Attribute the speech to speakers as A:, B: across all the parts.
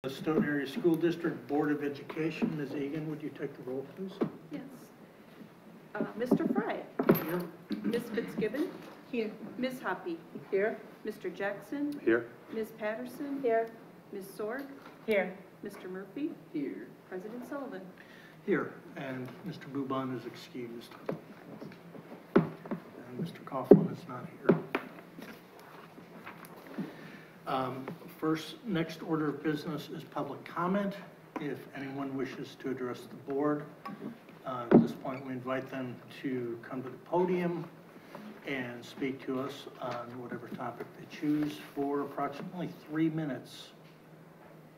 A: Stoughton Area School District Board of Education. Ms. Egan, would you take the roll, please?
B: Yes. Mr. Fry.
A: Here.
B: Ms. Fitzgibbon.
C: Here.
B: Ms. Hoppy.
C: Here.
B: Mr. Jackson.
D: Here.
B: Ms. Patterson.
C: Here.
B: Ms. Sorg.
C: Here.
B: Mr. Murphy.
C: Here.
B: President Sullivan.
A: Here. And Mr. Buban is excused. And Mr. Coughlin is not here. Next order of business is public comment. If anyone wishes to address the board, at this point we invite them to come to the podium and speak to us on whatever topic they choose for approximately 3 minutes.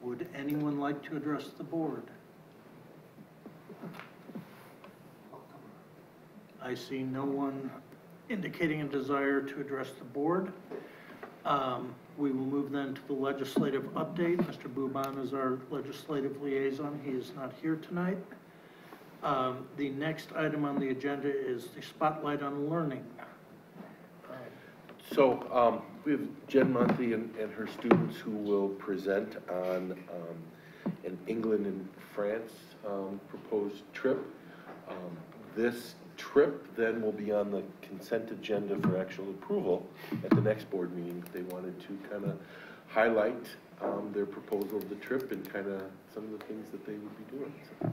A: Would anyone like to address the board? I see no one indicating a desire to address the board. We will move then to the legislative update. Mr. Buban is our legislative liaison. He is not here tonight. The next item on the agenda is the Spotlight on Learning.
D: So we have Jen Monty and her students who will present on an England and France proposed trip. This trip then will be on the consent agenda for actual approval at the next board meeting. They wanted to kind of highlight their proposal of the trip and kind of some of the things that they would be doing. So.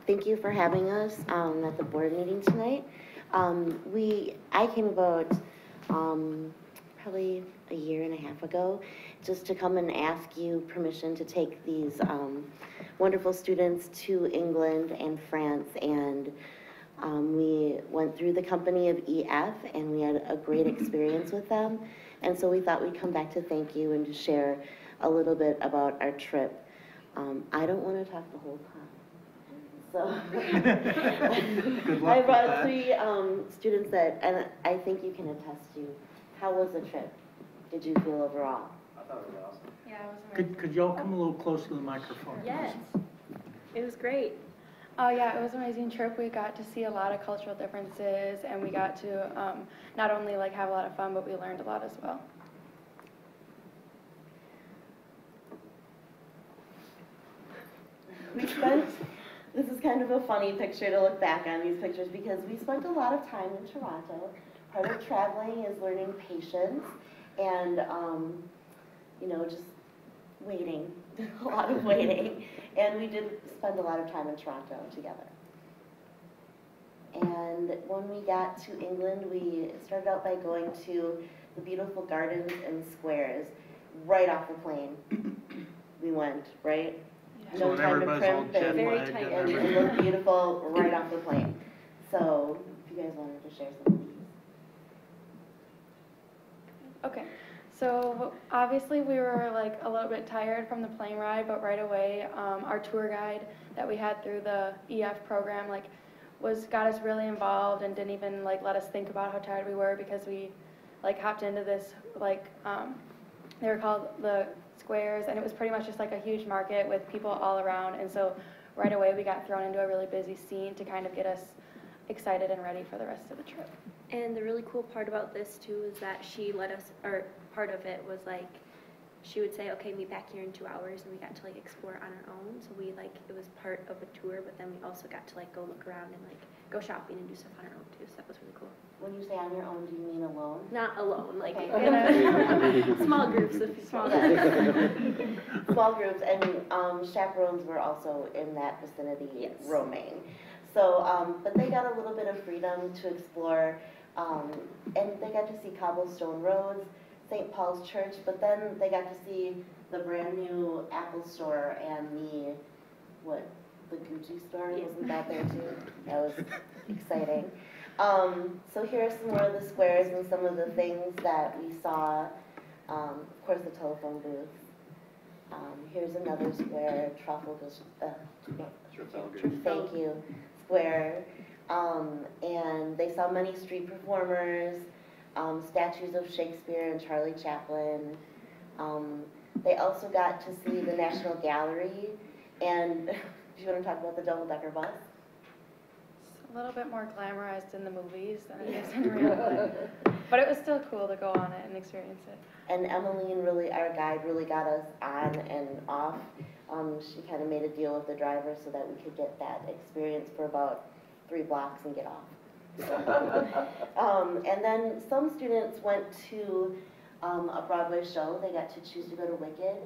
E: Thank you for having us at the board meeting tonight. I came about probably a year and a half ago just to come and ask you permission to take these wonderful students to England and France, and we went through the company of EF and we had a great experience with them, and so we thought we'd come back to thank you and to share a little bit about our trip. I don't want to talk the whole time. So I brought 3 students that, and I think you can attest to. How was the trip? Did you feel overall?
F: I thought it was awesome.
G: Yeah, it was amazing.
A: Could y'all come a little closer to the microphone?
G: Yes.
A: Please?
G: It was great.
H: Oh yeah, it was an amazing trip. We got to see a lot of cultural differences, and we got to not only like have a lot of fun, but we learned a lot as well.
E: This is kind of a funny picture to look back on, these pictures, because we spent a lot of time in Toronto. Part of traveling is learning patience and, you know, just waiting, a lot of waiting. And we did spend a lot of time in Toronto together. And when we got to England, we started out by going to the beautiful gardens and squares right off the plane. We went, right?
H: Yeah.
E: No time to crimp and
G: very tight.
E: and it looked beautiful right off the plane. So if you guys wanted to share some of these.
H: Okay, so obviously we were like a little bit tired from the plane ride, but right away our tour guide that we had through the EF program got us really involved and didn't even like let us think about how tired we were, because we like hopped into this they were called the squares, and it was pretty much just like a huge market with people all around, and so right away we got thrown into a really busy scene to kind of get us excited and ready for the rest of the trip.
G: And the really cool part about this too is that she let us, or part of it was like, she would say, okay, meet back here in 2 hours, and we got to like explore on our own. So we it was part of a tour, but then we also got to like go look around and like go shopping and do stuff on our own too. So that was really cool.
E: When you say on your own, do you mean alone?
G: Not alone, like
E: Okay.
G: small groups of people.
E: Small groups, and chaperones were also in that vicinity,
G: Yes.
E: roaming. So, but they got a little bit of freedom to explore, and they got to see cobblestone roads, St. Paul's Church, but then they got to see the brand new Apple store and the Gucci store,
G: Yeah.
E: wasn't that there too? That was exciting. So here are some more of the squares and some of the things that we saw. Of course, the telephone booth. Here's another square, thank you, square. And they saw many street performers, statues of Shakespeare and Charlie Chaplin. They also got to see the National Gallery, and do you want to talk about the double-decker bus?
H: It's a little bit more glamorized in the movies than it is in real life. But it was still cool to go on it and experience it.
E: And Emmeline really, our guide, really got us on and off. She kind of made a deal with the driver so that we could get that experience for about 3 blocks and get off. And then some students went to a Broadway show. They got to choose to go to Wicked.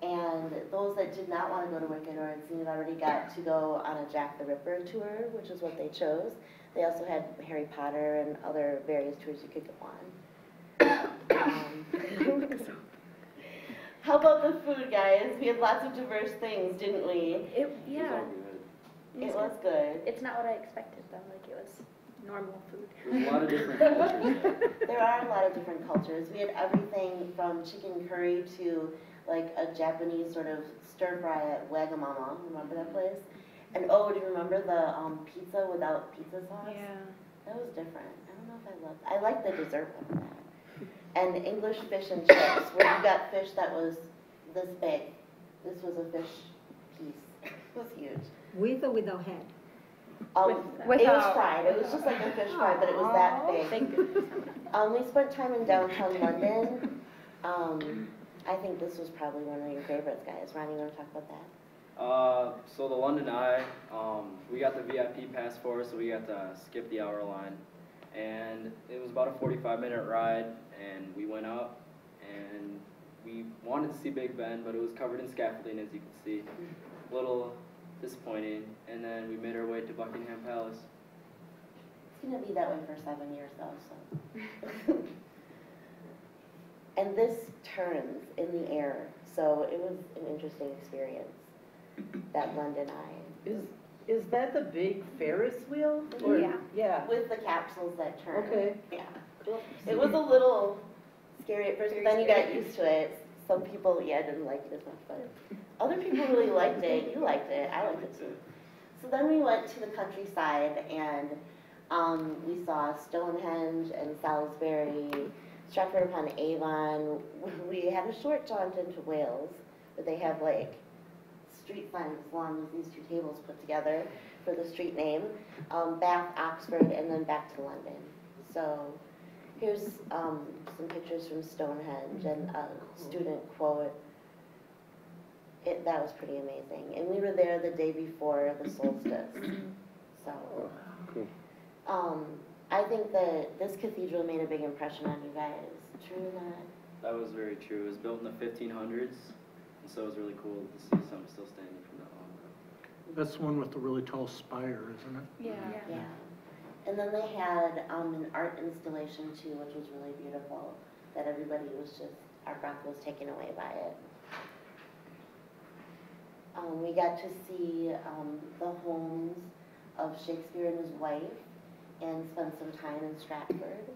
E: And those that did not want to go to Wicked or had seen it already got to go on a Jack the Ripper tour, which is what they chose. They also had Harry Potter and other various tours you could go on. How about the food, guys? We had lots of diverse things, didn't we?
G: Yeah.
E: It was good.
G: It's not what I expected though, like it was normal food.
C: There's a lot of different cultures there.
E: There are a lot of different cultures. We had everything from chicken curry to like a Japanese sort of stir fry at Wagamama. Remember that place? And oh, do you remember the pizza without pizza sauce?
H: Yeah.
E: That was different. I don't know if I loved. I like the dessert one of that. And English fish and chips, where you got fish that was this big. This was a fish piece. It was huge.
F: With or without head?
E: It was
H: Without.
E: fried. It was just like a fish fry, but it was that big.
G: Thank goodness.
E: We spent time in downtown London. I think this was probably one of your favorites, guys. Ronnie, you want to talk about that?
C: So the London Eye, we got the VIP pass for us, so we got to skip the hour line. And it was about a 45-minute ride, and we went up, and we wanted to see Big Ben, but it was covered in scaffolding, as you can see. A little disappointing. And then we made our way to Buckingham Palace.
E: It's going to be that way for 7 years, though, so. And this turns in the air, so it was an interesting experience, that London Eye.
F: Is that the big Ferris wheel? Or-
G: Yeah.
F: Yeah.
E: With the capsules that turn.
F: Okay.
E: Yeah. It was a little scary at first, but then you got used to it. Some people, didn't like it as much, but other people really liked it. You liked it. I liked it too. So then we went to the countryside and we saw Stonehenge and Salisbury, Stratford-upon-Avon. We had a short jaunt into Wales, but they have like street signs as long as these 2 tables put together for the street name. Bath, Oxford, and then back to London. So here's some pictures from Stonehenge and a student quote. That was pretty amazing. And we were there the day before the solstice. So I think that this cathedral made a big impression on you guys. True or not?
C: That was very true. It was built in the 1500s, and so it was really cool to see something still standing from that long ago.
A: That's the one with the really tall spire, isn't it?
H: Yeah.
E: Yeah. And then they had an art installation too, which was really beautiful, that everybody was just, our breath was taken away by it. We got to see the homes of Shakespeare and his wife and spend some time in Stratford.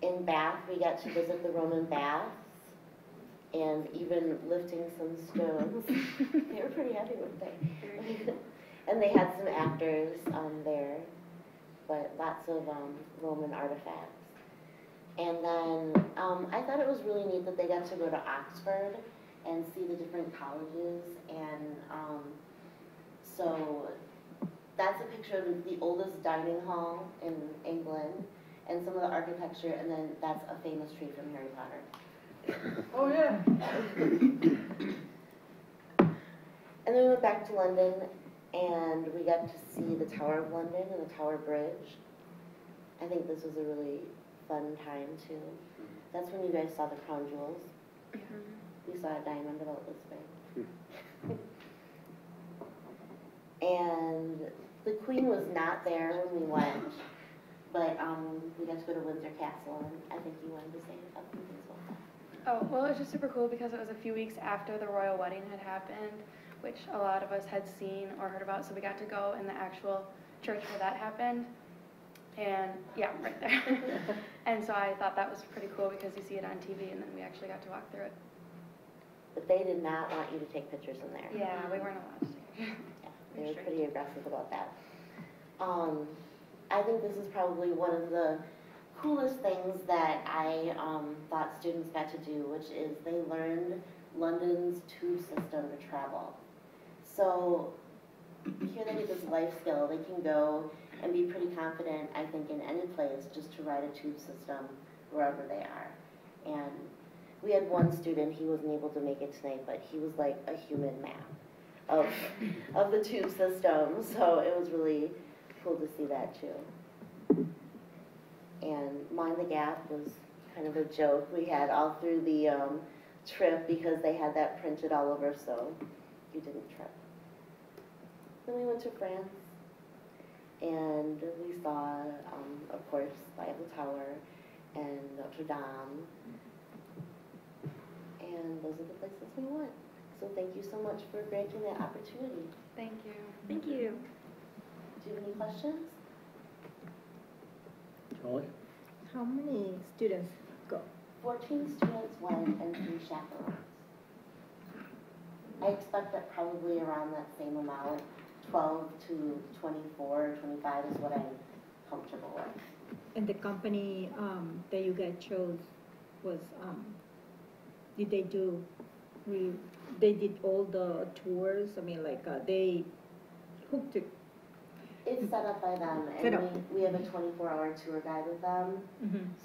E: In Bath, we got to visit the Roman baths and even lifting some stones. They were pretty heavy, weren't they? And they had some actors there, but lots of Roman artifacts. And then I thought it was really neat that they got to go to Oxford and see the different colleges. And so that's a picture of the oldest dining hall in England and some of the architecture, and then that's a famous tree from Harry Potter.
F: Oh, yeah.
E: And then we went back to London, and we got to see the Tower of London and the Tower Bridge. I think this was a really fun time, too. That's when you guys saw the crown jewels. We saw a diamond about this big. And the Queen was not there when we went, but we got to go to Windsor Castle, and I think you wanted to say something as well.
H: Oh, well, it was just super cool because it was a few weeks after the royal wedding had happened, which a lot of us had seen or heard about, so we got to go in the actual church where that happened. And yeah, right there. And so I thought that was pretty cool because you see it on TV, and then we actually got to walk through it.
E: But they did not want you to take pictures in there.
H: Yeah, we weren't allowed to.
E: Yeah, they were pretty aggressive about that. I think this is probably one of the coolest things that I thought students got to do, which is they learned London's tube system to travel. So here they get this life skill. They can go and be pretty confident, I think, in any place just to ride a tube system wherever they are. And we had one student, he wasn't able to make it tonight, but he was like a human map of the tube system, so it was really cool to see that too. And Mind the Gap was kind of a joke we had all through the trip because they had that printed all over so you didn't trip. Then we went to France and we saw, of course, the Eiffel Tower and Notre Dame. And those are the places we went. So thank you so much for granting that opportunity.
H: Thank you.
G: Thank you.
E: Do you have any questions?
A: Julie?
F: How many students go?
E: 14 students went and 3 chaperones. I expect that probably around that same amount, 12 to 24, 25 is what I'm comfortable with.
F: And the company that you guys chose was, did they do, they did all the tours? I mean, like, they hooked it.
E: It's set up by them,
F: Set
E: and
F: up.
E: we have a 24-hour tour guide with them.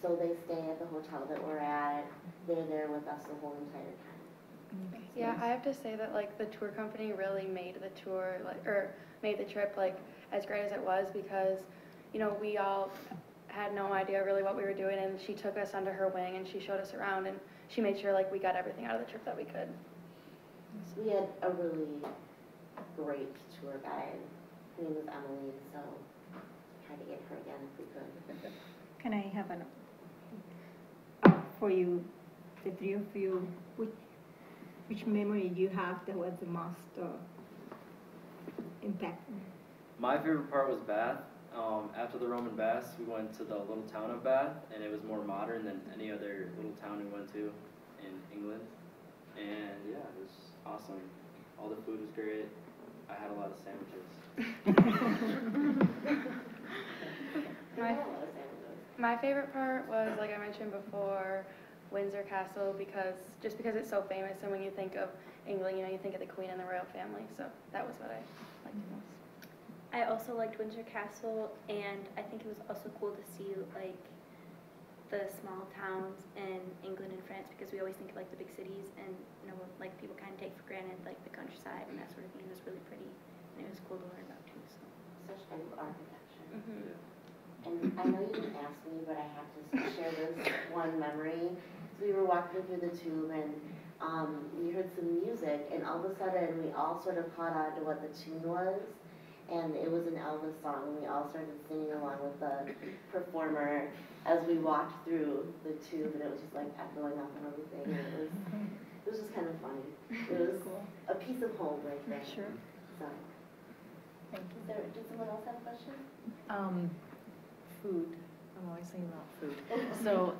E: So they stay at the hotel that we're at. They're there with us the whole entire time.
H: Yeah, I have to say that like the tour company really made the tour like or made the trip like as great as it was because, you know, we all had no idea really what we were doing and she took us under her wing and she showed us around and she made sure like we got everything out of the trip that we could.
E: We had a really great tour guide. Her name was Emily, so try to get her again if we could.
F: Can I have an, for you, the three of you, which memory do you have that was the most impactful?
C: My favorite part was Bath. After the Roman baths, we went to the little town of Bath, and it was more modern than any other little town we went to in England. And yeah, it was awesome. All the food was great. I had a lot of sandwiches.
H: My favorite part was, like I mentioned before, Windsor Castle because it's so famous and when you think of England, you know, you think of the Queen and the royal family. So that was what I liked the most.
G: I also liked Windsor Castle, and I think it was also cool to see like the small towns in England and France because we always think of like the big cities, and you know, like people kind of take for granted like the countryside and that sort of thing. It was really pretty, and it was cool to learn about too. So.
E: Such kind of architecture.
G: Mm-hmm.
E: And I know you didn't ask me, but I have to share this one memory. So we were walking through the tube and we heard some music, and all of a sudden we all sort of caught on to what the tune was. And it was an Elvis song, and we all started singing along with the performer as we walked through the tube, and it was just like echoing off and everything. And it was just kind of funny. It was a piece of home right there.
F: Sure.
E: So,
F: Thank you.
E: did someone else have a question?
I: Food. I'm always thinking about food. So,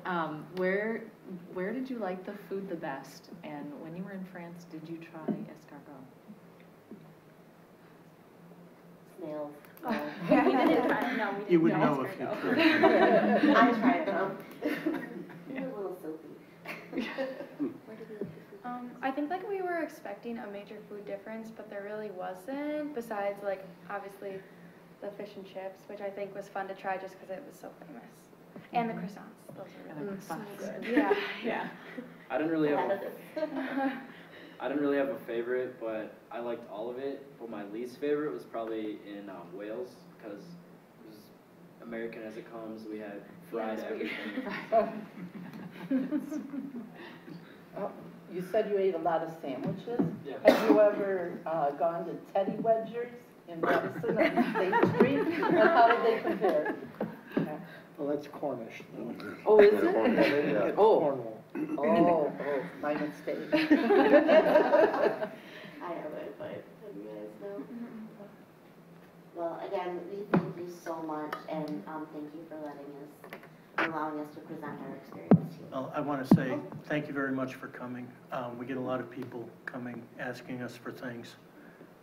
I: where did you like the food the best? And when you were in France, did you try escargot?
E: Snails.
G: Yeah, we didn't try it. No, we didn't.
A: You would
G: No,
A: know
G: it's
A: if you
G: very
A: tried.
E: I tried them. They're a little silky.
G: Where did we like the food?
H: I think like we were expecting a major food difference, but there really wasn't. Besides, like obviously, the fish and chips, which I think was fun to try just because it was so famous, and the croissants. Those are really
I: And the croissants.
H: good. Yeah, yeah.
C: I didn't really have
E: Yeah.
C: I didn't really have a favorite, but I liked all of it. But my least favorite was probably in Wales because it was American as it comes. We had fried everything.
J: Oh, you said you ate a lot of sandwiches?
C: Yeah.
J: Have you ever gone to Teddy Wedgers in Madison on State Street? And how did they compare?
A: Well, that's Cornish, though.
J: Oh, is
D: Yeah.
J: it? Oh,
A: Cornwall.
J: oh, my mistake.
E: I have it, but you guys know. Well, again, we thank you so much, and thank you for allowing us to present our experience to you.
A: Well, I want to say thank you very much for coming. We get a lot of people coming, asking us for things.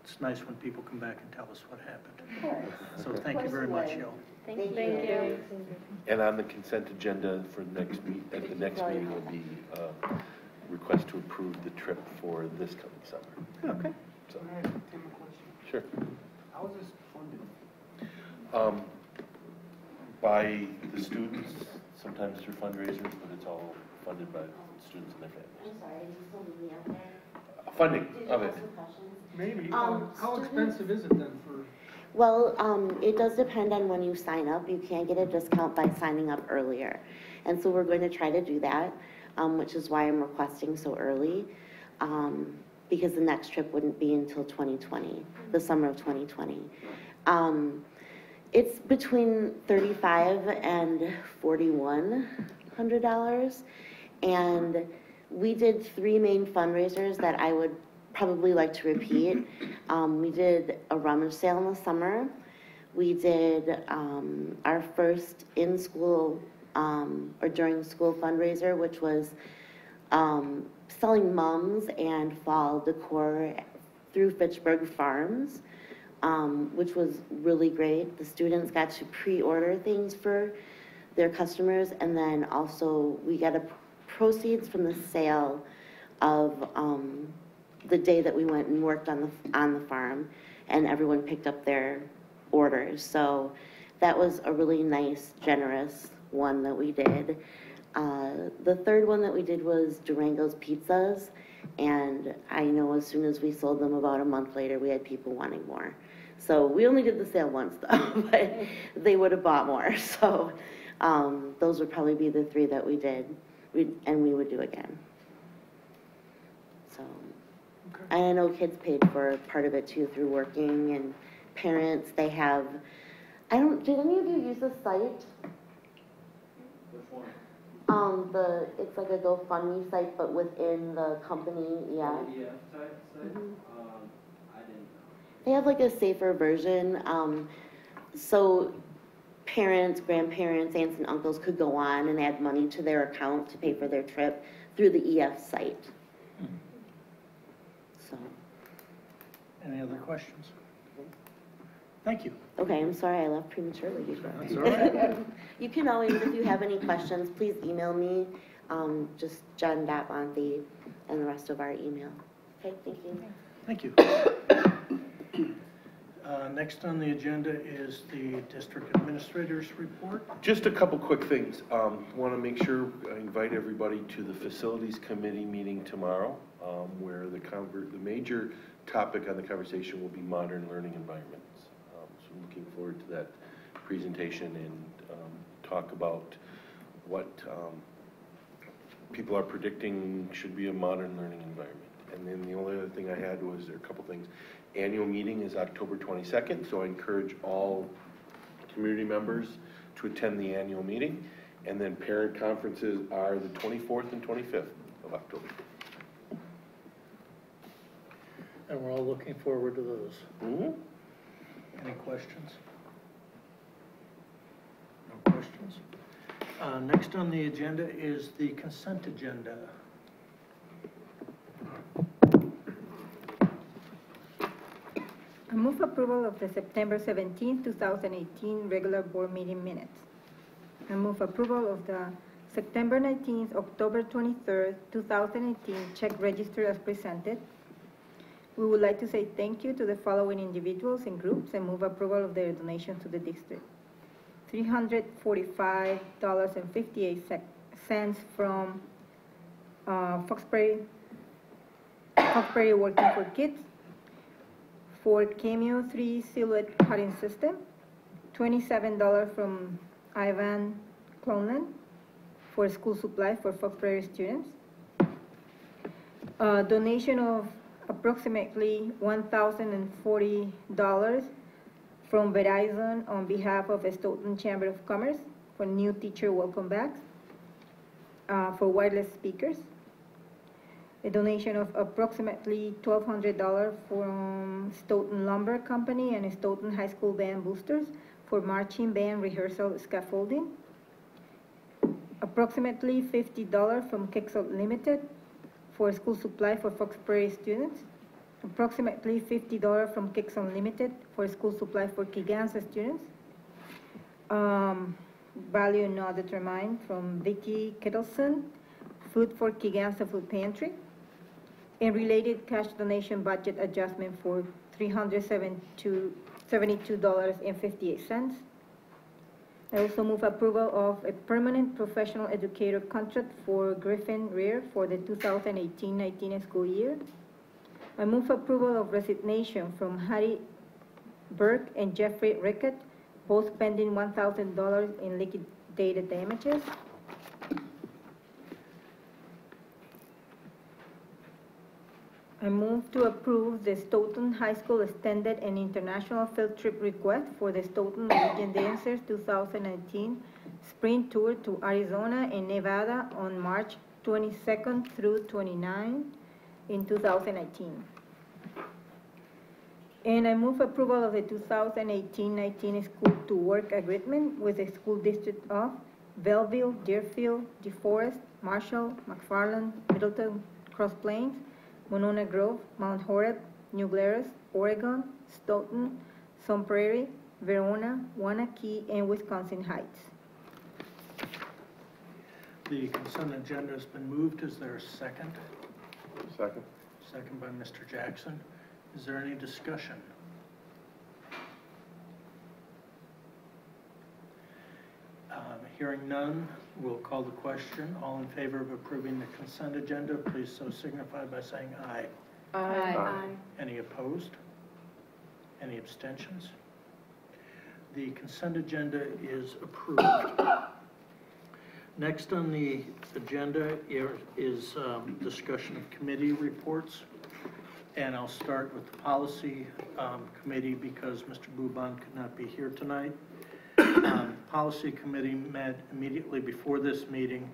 A: It's nice when people come back and tell us what happened.
E: Of course.
A: So thank you very much, Yo.
G: Thank you.
E: Thank you.
D: And on the consent agenda for the next meeting will be request to approve the trip for this coming summer.
J: Okay.
D: So,
K: Can I have a question?
D: sure.
K: How was this funded?
D: by the students, sometimes through fundraisers, but it's all funded by students and their families.
E: I'm sorry, you still need me out there?
D: Funding
E: Did you
D: of
E: have
D: it.
E: some questions?
A: Maybe.
E: How
A: expensive is it then for?
E: Well, it does depend on when you sign up. You can get a discount by signing up earlier. And so we're going to try to do that, which is why I'm requesting so early, because the next trip wouldn't be until 2020, the summer of 2020. It's between $3,500 and $4,100. And we did 3 main fundraisers that I would probably like to repeat. We did a rummage sale in the summer. We did our first in-school or during school fundraiser, which was selling mums and fall decor through Fitchburg Farms, which was really great. The students got to pre-order things for their customers, and then also we got proceeds from the sale of the day that we went and worked on the farm, and everyone picked up their orders. So that was a really nice, generous one that we did. The third one that we did was Durango's Pizzas, and I know as soon as we sold them, about a month later, we had people wanting more. So we only did the sale once though, but they would have bought more. So those would probably be the 3 that we did, and we would do again. So, and I know kids paid for part of it too through working, and parents, they have, did any of you use the site?
C: Which one?
E: It's like a GoFundMe site, but within the company, yeah.
C: PDF type site?
E: Mhm.
C: I didn't know.
E: They have like a safer version, so parents, grandparents, aunts and uncles could go on and add money to their account to pay for their trip through the EF site. So,
A: Any other questions? Thank you.
E: okay, I'm sorry I left prematurely.
A: That's all right.
E: You can always, if you have any questions, please email me, just jen.bonte and the rest of our email. Okay, thank you.
A: Thank you. Next on the agenda is the district administrator's report.
D: Just a couple quick things. Want to make sure I invite everybody to the facilities committee meeting tomorrow, where the major topic on the conversation will be modern learning environments. So I'm looking forward to that presentation and talk about what people are predicting should be a modern learning environment. And then the only other thing I had was, there are a couple things. Annual meeting is October 22nd, so I encourage all community members to attend the annual meeting. And then parent conferences are the 24th and 25th of October.
A: And we're all looking forward to those.
D: Mm-hmm.
A: Any questions? No questions? Next on the agenda is the consent agenda.
F: I move approval of the September 17, 2018 regular board meeting minutes. I move approval of the September 19th, October 23rd, 2018 check register as presented. We would like to say thank you to the following individuals and groups and move approval of their donations to the district. $345.58 from Foxbury Working for Kids, for Cameo 3 Silhouette Cutting System, $27 from Ivan Clonan for school supplies for Foxbury students, a donation of approximately $1,040 from Verizon on behalf of Stoughton Chamber of Commerce for new teacher welcome bags, for wireless speakers, a donation of approximately $1,200 from Stoughton Lumber Company and Stoughton High School Band boosters for marching band rehearsal scaffolding, approximately $50 from Kexel Limited for school supply for Foxbury students, approximately $50 from Kexel Limited for school supply for Kigansa students, value not determined from Vicki Kettleson, food for Kigansa Food Pantry, and related cash donation budget adjustment for $372.58. I also move approval of a permanent professional educator contract for Griffin Rear for the 2018-19 school year. I move approval of resignation from Hattie Burke and Jeffrey Rickett, both pending $1,000 in liquidated damages. I move to approve the Stoughton High School Extended and International Field Trip request for the Stoughton Legion Dancers 2019 Spring Tour to Arizona and Nevada on March 22nd through 29 in 2019. And I move approval of the 2018-19 School to Work Agreement with the School District of Belleville, Deerfield, DeForest, Marshall, McFarland, Middleton, Cross Plains, Monona Grove, Mount Horeb, New Glarus, Oregon, Stoughton, Sun Prairie, Verona, Waunakee, and Wisconsin Heights.
A: The consent agenda has been moved. Is there a second?
D: Second.
A: Second by Mr. Jackson. Is there any discussion? Hearing none, we'll call the question. All in favor of approving the consent agenda, please so signify by saying aye.
I: Aye.
A: Any opposed? Any abstentions? The consent agenda is approved. Next on the agenda is discussion of committee reports. And I'll start with the policy committee because Mr. Buban could not be here tonight. Policy committee met immediately before this meeting,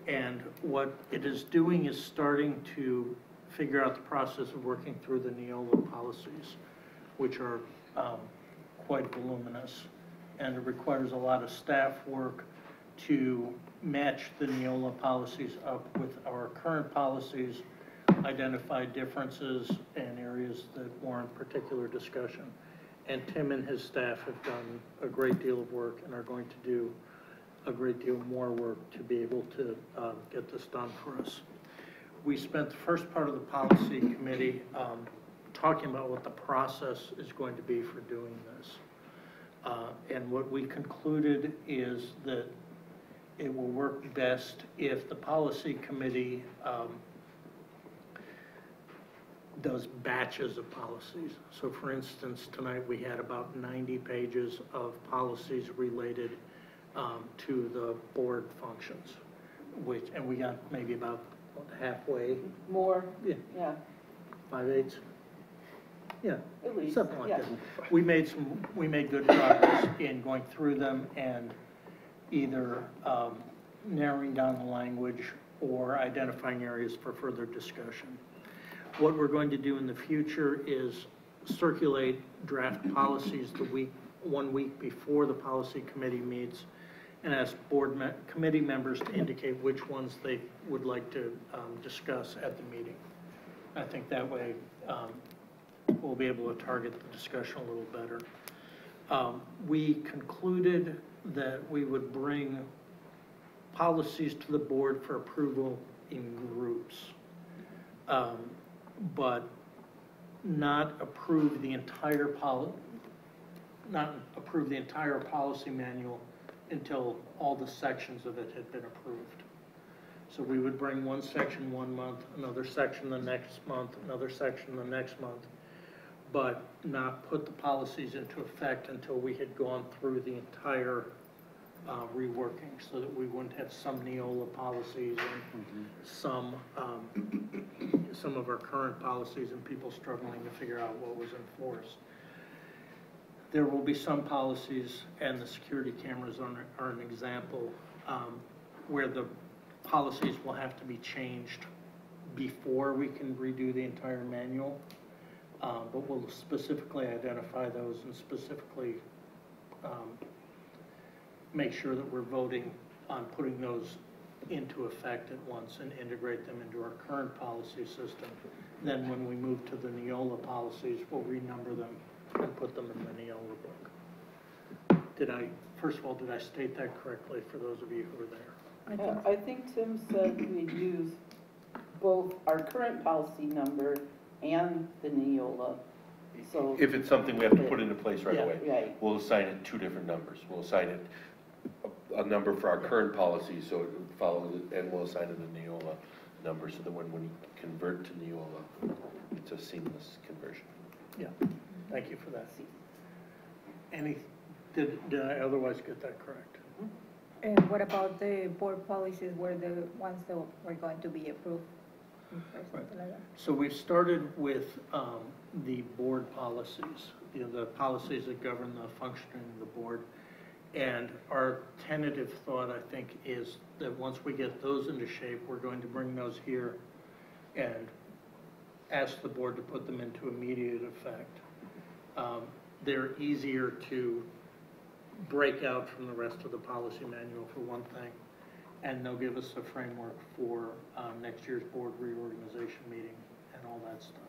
A: and what it is doing is starting to figure out the process of working through the Neola policies, which are quite voluminous, and it requires a lot of staff work to match the Neola policies up with our current policies, identify differences and areas that warrant particular discussion. And Tim and his staff have done a great deal of work and are going to do a great deal more work to be able to get this done for us. We spent the first part of the policy committee talking about what the process is going to be for doing this. And what we concluded is that it will work best if the policy committee does batches of policies. So for instance, tonight we had about 90 pages of policies related to the board functions, and we got maybe about halfway.
J: More?
A: Yeah.
J: Yeah,
A: 5/8. Yeah,
J: at least.
A: something like
J: yeah.
A: that. We made good progress in going through them and either narrowing down the language or identifying areas for further discussion. What we're going to do in the future is circulate draft policies 1 week before the policy committee meets, and ask committee members to indicate which ones they would like to discuss at the meeting. I think that way we'll be able to target the discussion a little better. We concluded that we would bring policies to the board for approval in groups, but not approve the entire policy manual until all the sections of it had been approved. So we would bring one section 1 month, another section the next month, another section the next month, but not put the policies into effect until we had gone through the entire reworking, so that we wouldn't have some Neola policies and some of our current policies and people struggling to figure out what was enforced. There will be some policies, and the security cameras are an example, where the policies will have to be changed before we can redo the entire manual, but we'll specifically identify those and specifically make sure that we're voting on putting those into effect at once and integrate them into our current policy system. Then when we move to the Neola policies, we'll renumber them and put them in the Neola book. First of all, did I state that correctly for those of you who were there?
J: I think Tim said we'd use both our current policy number and the Neola So,
D: If it's something we have to put into place right
A: Yeah.
D: away,
J: right,
D: we'll assign it two different numbers. We'll assign it a number for our current policy, so it follows it, and we'll assign it a Neola number, so that when we convert to Neola, it's a seamless conversion.
A: Yeah, thank you for that. Did I otherwise get that correct?
F: And what about the board policies, were the ones that were going to be approved? Or something like that?
A: So we've started with the board policies, the policies that govern the functioning of the board. And our tentative thought, I think, is that once we get those into shape, we're going to bring those here and ask the board to put them into immediate effect. They're easier to break out from the rest of the policy manual, for one thing, and they'll give us a framework for next year's board reorganization meeting and all that stuff.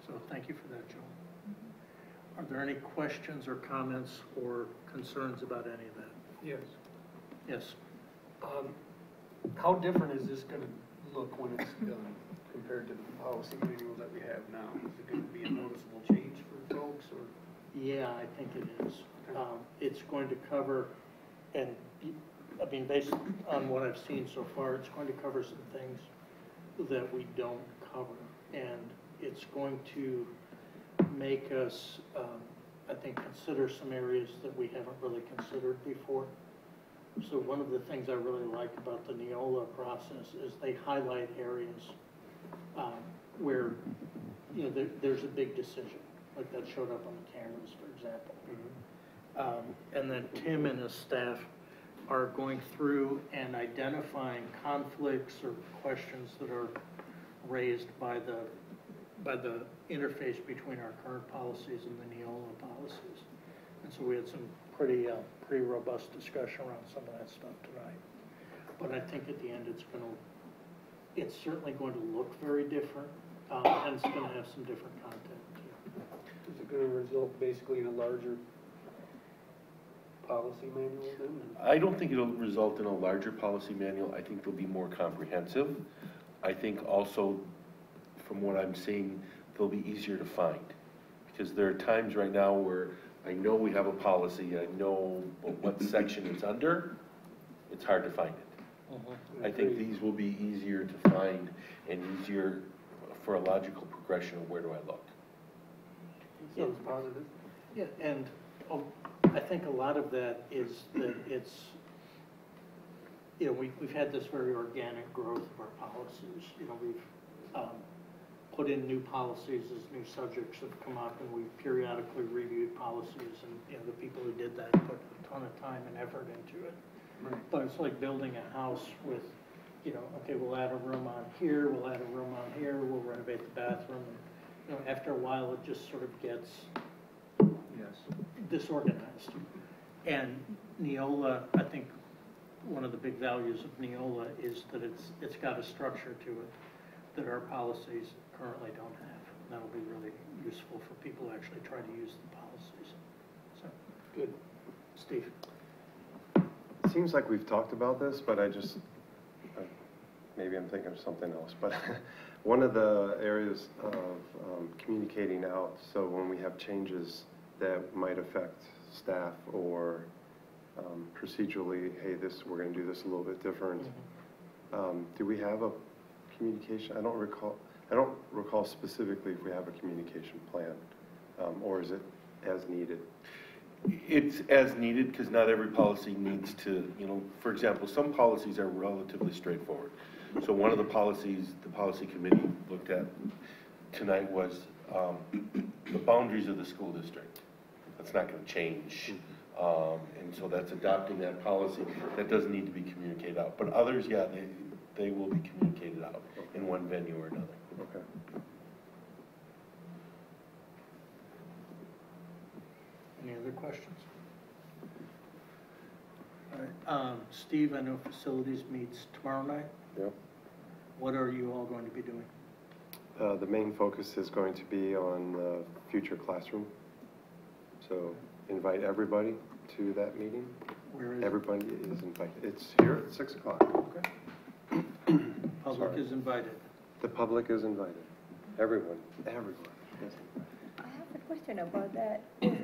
A: So thank you for that, Joel. Are there any questions or comments or concerns about any of that?
K: Yes.
A: Yes.
K: How different is this gonna look when it's done compared to the policy manual that we have now? Is it gonna be a noticeable change for folks, or?
A: Yeah, I think it is. It's going to cover, and I mean, based on what I've seen so far, it's going to cover some things that we don't cover. And it's going to make us, I think, consider some areas that we haven't really considered before. So one of the things I really like about the Neola process is they highlight areas where, there's a big decision, like that showed up on the cameras, for example. And then Tim and his staff are going through and identifying conflicts or questions that are raised by the interface between our current policies and the Neola policies. And so we had some pretty robust discussion around some of that stuff tonight. But I think at the end it's certainly going to look very different, and it's going to have some different content too.
K: Is it gonna result basically in a larger policy manual then?
D: I don't think it'll result in a larger policy manual. I think they'll be more comprehensive. I think also, from what I'm seeing, they'll be easier to find. Because there are times right now where I know we have a policy, I know what section it's under, it's hard to find it. I think these will be easier to find and easier for a logical progression of where do I look.
K: Sounds positive.
A: Yeah, and I think a lot of that is that it's, we've had this very organic growth of our policies. We've put in new policies as new subjects have come up, and we've periodically reviewed policies, and the people who did that put a ton of time and effort into it.
K: Right.
A: But it's like building a house with, okay, we'll add a room on here, we'll add a room on here, we'll renovate the bathroom. And, after a while, it just sort of gets disorganized. And Neola, I think one of the big values of Neola is that it's got a structure to it that our policies currently don't have. And that'll be really useful for people who actually try to use the policies. So,
K: Good.
A: Steve.
L: It seems like we've talked about this, but maybe I'm thinking of something else, but one of the areas of communicating out, so when we have changes that might affect staff or procedurally, hey, we're going to do this a little bit different. Do we have a communication? I don't recall specifically if we have a communication plan, or is it as needed?
D: It's as needed, because not every policy needs to, for example, some policies are relatively straightforward. So one of the policies the policy committee looked at tonight was the boundaries of the school district. That's not going to change. And so that's adopting that policy. That doesn't need to be communicated out. But others, yeah, they will be communicated out in one venue or another.
L: Okay.
A: Any other questions? All right, Steve, I know facilities meets tomorrow night.
L: Yep.
A: What are you all going to be doing?
L: The main focus is going to be on the future classroom. So invite everybody to that meeting.
A: Where is
L: Everybody is invited. It's here at 6 o'clock.
A: Public
L: Sorry.
A: is invited.
L: The public is invited. Everyone.
F: I have a question about that.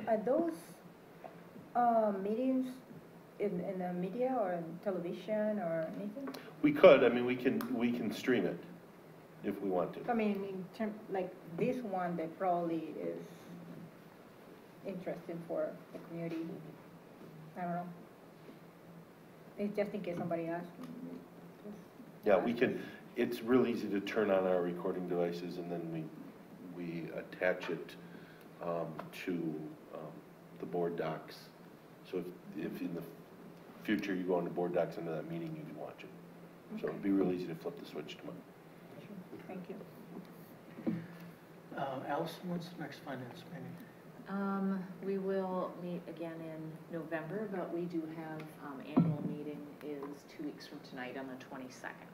F: Are those meetings in the media or in television or anything?
D: We could, I mean, we can stream it if we want to.
F: I mean, in term, like this one that probably is interesting for the community. I don't know. It's just in case somebody asks.
D: Yeah, we can, it's real easy to turn on our recording devices and then we attach it to the board docs. So if in the future you go into board docs into that meeting, you can watch it. So it'd be real easy to flip the switch tomorrow.
F: Thank you.
A: Allison, what's the next finance meeting?
I: We will meet again in November, but we do have, annual meeting is 2 weeks from tonight on the 22nd.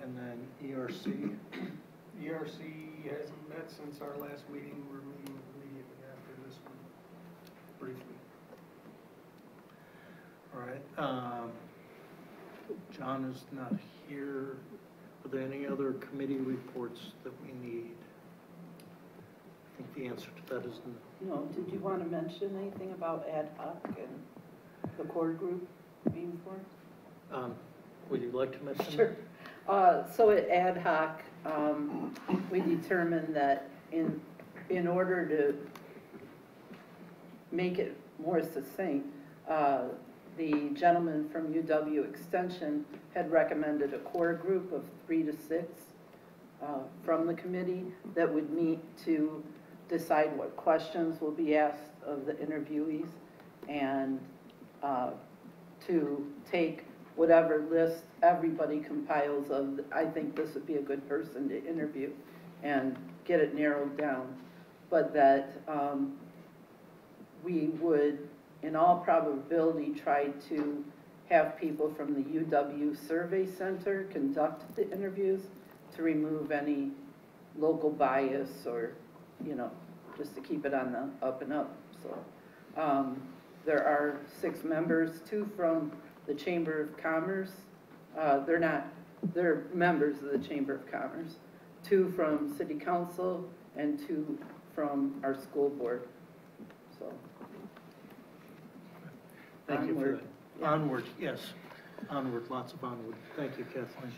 A: And then ERC,
K: ERC hasn't met since our last meeting. We're meeting immediately after this one, briefly.
A: all right. John is not here. Are there any other committee reports that we need? I think the answer to that is no.
J: No, did you want to mention anything about ad hoc and the core group being formed?
A: Would you like to mention?
J: Sure. So at ad hoc, we determined that in order to make it more succinct, the gentleman from UW Extension had recommended a core group of 3 to 6 from the committee that would meet to decide what questions will be asked of the interviewees and to take whatever list everybody compiles of, I think this would be a good person to interview and get it narrowed down. But that we would, in all probability, try to have people from the UW Survey Center conduct the interviews to remove any local bias or, you know, just to keep it on the up and up. So there are 6 members, 2 from the Chamber of Commerce. They're members of the Chamber of Commerce. 2 from City Council and 2 from our school board. So.
A: Thank you for
J: Onward.
A: that. Onward, yes. Onward, lots of onward. Thank you, Kathleen.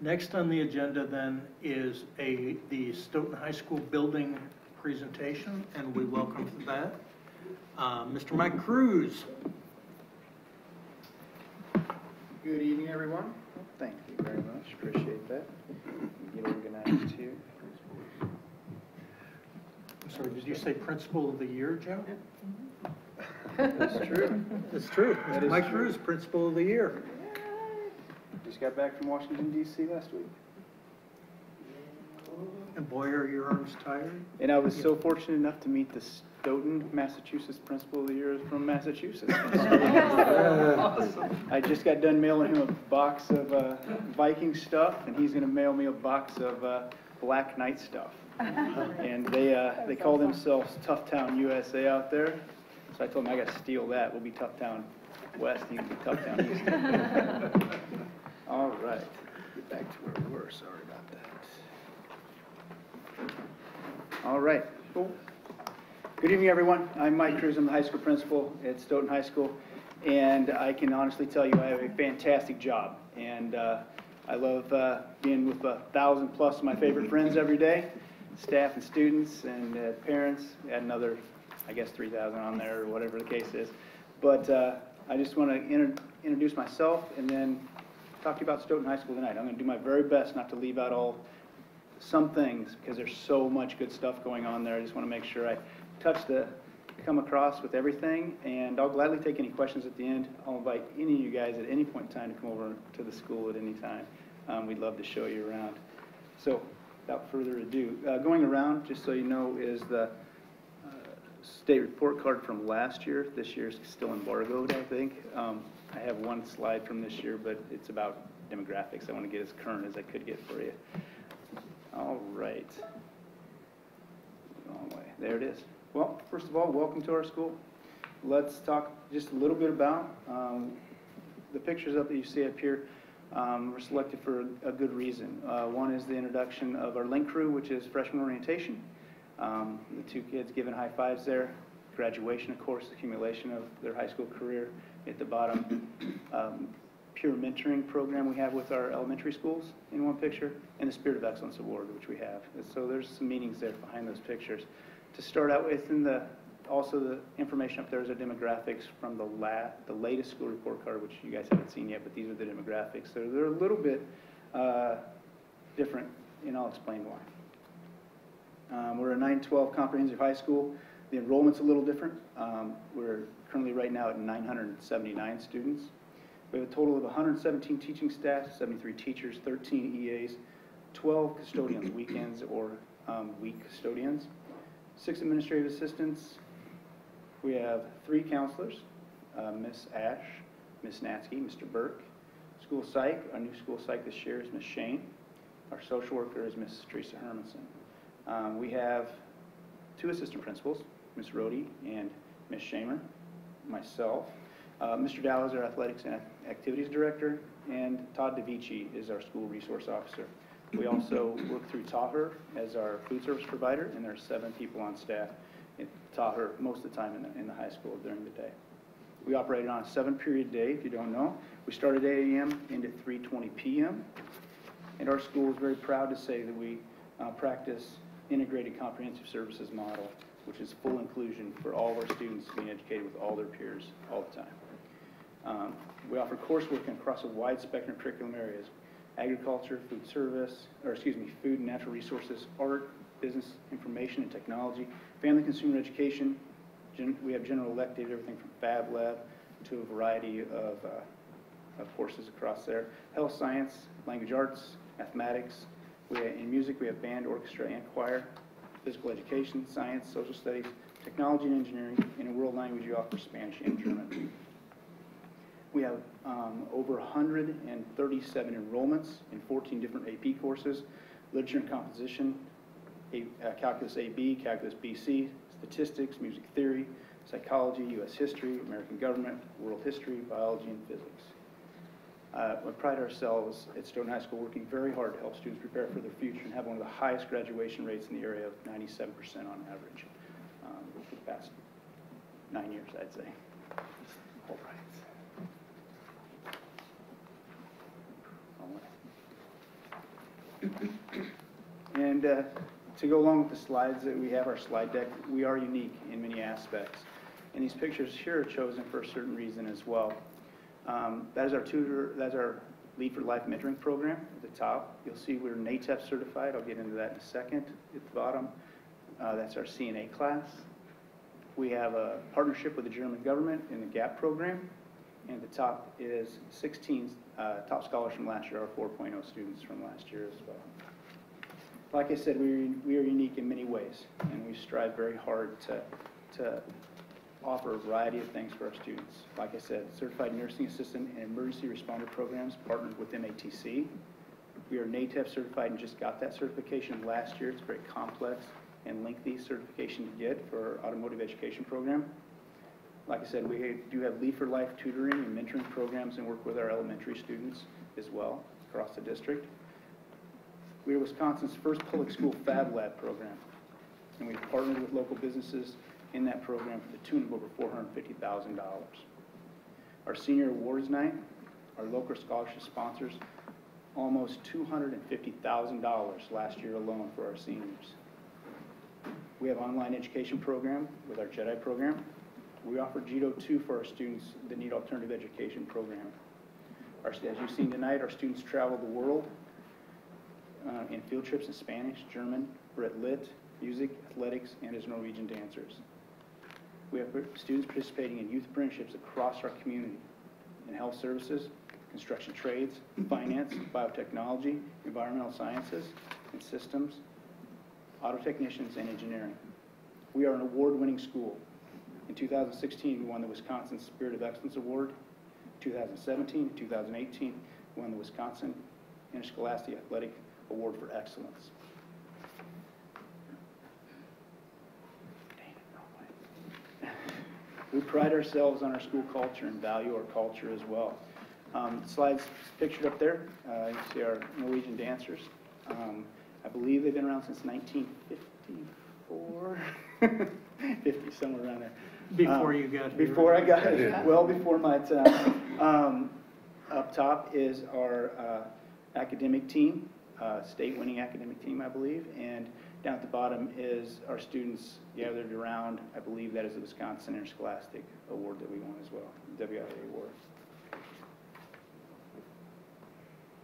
A: Next on the agenda then is the Stoughton High School building presentation, and we welcome for that Mr. Mike Cruz.
M: Good evening, everyone. Thank you very much. Appreciate that. Get organized here.
A: I'm sorry, did you say Principal of the Year, Joe?
M: That's true.
A: That's true.
M: That
A: Mr.
M: is
A: Mike
M: true.
A: Cruz, Principal of the Year.
M: Just got back from Washington, D.C. last week.
A: And boy, are your arms tired.
M: And I was so fortunate enough to meet the Stoughton, Massachusetts Principal of the Year from Massachusetts. I just got done mailing him a box of Viking stuff, and he's going to mail me a box of Black Knight stuff. And they call themselves Tough Town USA out there. So I told him I got to steal that. We'll be Tough Town West, he'll be Tough Town East. All right, get back to where we were. Sorry about that. All right. Cool. Good evening, everyone. I'm Mike Cruz. I'm the high school principal at Stoughton High School, and I can honestly tell you I have a fantastic job. And I love being with 1,000 plus of my favorite friends every day, staff and students and parents. Add another, I guess, 3,000 on there or whatever the case is. But I just want to introduce myself and then talk to you about Stoughton High School tonight. I'm going to do my very best not to leave out some things because there's so much good stuff going on there. I just want to make sure I come across with everything, and I'll gladly take any questions at the end. I'll invite any of you guys at any point in time to come over to the school at any time. We'd love to show you around. So without further ado, going around, just so you know, is the state report card from last year. This year's still embargoed, I think. I have one slide from this year, but it's about demographics. I want to get as current as I could get for you. All right. Wrong way. There it is. Well, first of all, welcome to our school. Let's talk just a little bit about the pictures up that you see up here Were selected for a good reason. One is the introduction of our Link Crew, which is freshman orientation. The two kids giving high fives there. Graduation, of course, accumulation of their high school career at the bottom. Peer mentoring program we have with our elementary schools in one picture, and the Spirit of Excellence Award, which we have. And so there's some meanings there behind those pictures. To start out with, also the information up there is our demographics from the latest school report card, which you guys haven't seen yet, but these are the demographics. They're a little bit different, and I'll explain why. We're a 912 comprehensive high school. The enrollment's a little different. We're currently right now at 979 students. We have a total of 117 teaching staff, 73 teachers, 13 EAs, 12 custodians, weekends or week custodians, 6 administrative assistants. We have 3 counselors, Miss Ash, Miss Natsky, Mr. Burke. School psych, our new school psych this year is Miss Shane. Our social worker is Miss Teresa Hermanson. We have 2 assistant principals, Miss Rohde and Miss Shamer, myself. Mr. Dow is our athletics and activities director, and Todd DeVici is our school resource officer. We also work through Taher as our food service provider, and there are 7 people on staff at Taher most of the time in the high school during the day. We operate on a 7-period day, if you don't know. We start at 8 a.m. into 3:20 p.m. And our school is very proud to say that we practice integrated comprehensive services model, which is full inclusion for all of our students being educated with all their peers all the time. We offer coursework across a wide spectrum of curriculum areas: agriculture, food and natural resources, art, business, information and technology, family consumer education. We have general elective, everything from Fab Lab to a variety of courses across there. Health science, language arts, mathematics. In music, we have band, orchestra, and choir. Physical education, science, social studies, technology and engineering. And in world language, we offer Spanish and German. We have over 137 enrollments in 14 different AP courses: literature and composition, calculus AB, calculus BC, statistics, music theory, psychology, U.S. history, American government, world history, biology, and physics. We pride ourselves at Stoughton High School working very hard to help students prepare for their future and have one of the highest graduation rates in the area of 97% on average for the past 9 years, I'd say. All right. And to go along with the slides that we have, our slide deck, we are unique in many aspects. And these pictures here are chosen for a certain reason as well. That is our tutor, that's our Lead for Life mentoring program at the top. You'll see we're NATEP certified. I'll get into that in a second. At the bottom, that's our CNA class. We have a partnership with the German government in the GAP program. And at the top is 16 top scholars from last year, our 4.0 students from last year as well. Like I said, we are unique in many ways, and we strive very hard to offer a variety of things for our students. Like I said, certified nursing assistant and emergency responder programs partnered with MATC. We are NATEP certified and just got that certification last year. It's a very complex and lengthy certification to get for our automotive education program. Like I said, we do have Lead for Life tutoring and mentoring programs and work with our elementary students as well across the district. We are Wisconsin's first public school Fab Lab program, and we've partnered with local businesses in that program for the tune of over $450,000. Our senior awards night, our local scholarship sponsors almost $250,000 last year alone for our seniors. We have online education program with our JEDI program. We offer GEDO 2 for our students that need alternative education program. As you've seen tonight, our students travel the world in field trips in Spanish, German, Brit Lit, music, athletics, and as Norwegian dancers. We have students participating in youth apprenticeships across our community in health services, construction trades, finance, biotechnology, environmental sciences, and systems, auto technicians, and engineering. We are an award-winning school. In 2016, we won the Wisconsin Spirit of Excellence Award. 2017 and 2018, we won the Wisconsin Interscholastic Athletic Award for Excellence. We pride ourselves on our school culture and value our culture as well. Slides pictured up there, you see our Norwegian dancers. I believe they've been around since 1954, 50, somewhere around there.
A: Before you got here.
M: Before I got here, well before my time. Up top is our academic team, state-winning academic team, I believe, and down at the bottom is our students gathered around. I believe that is the Wisconsin Interscholastic Award that we won as well, WIA award.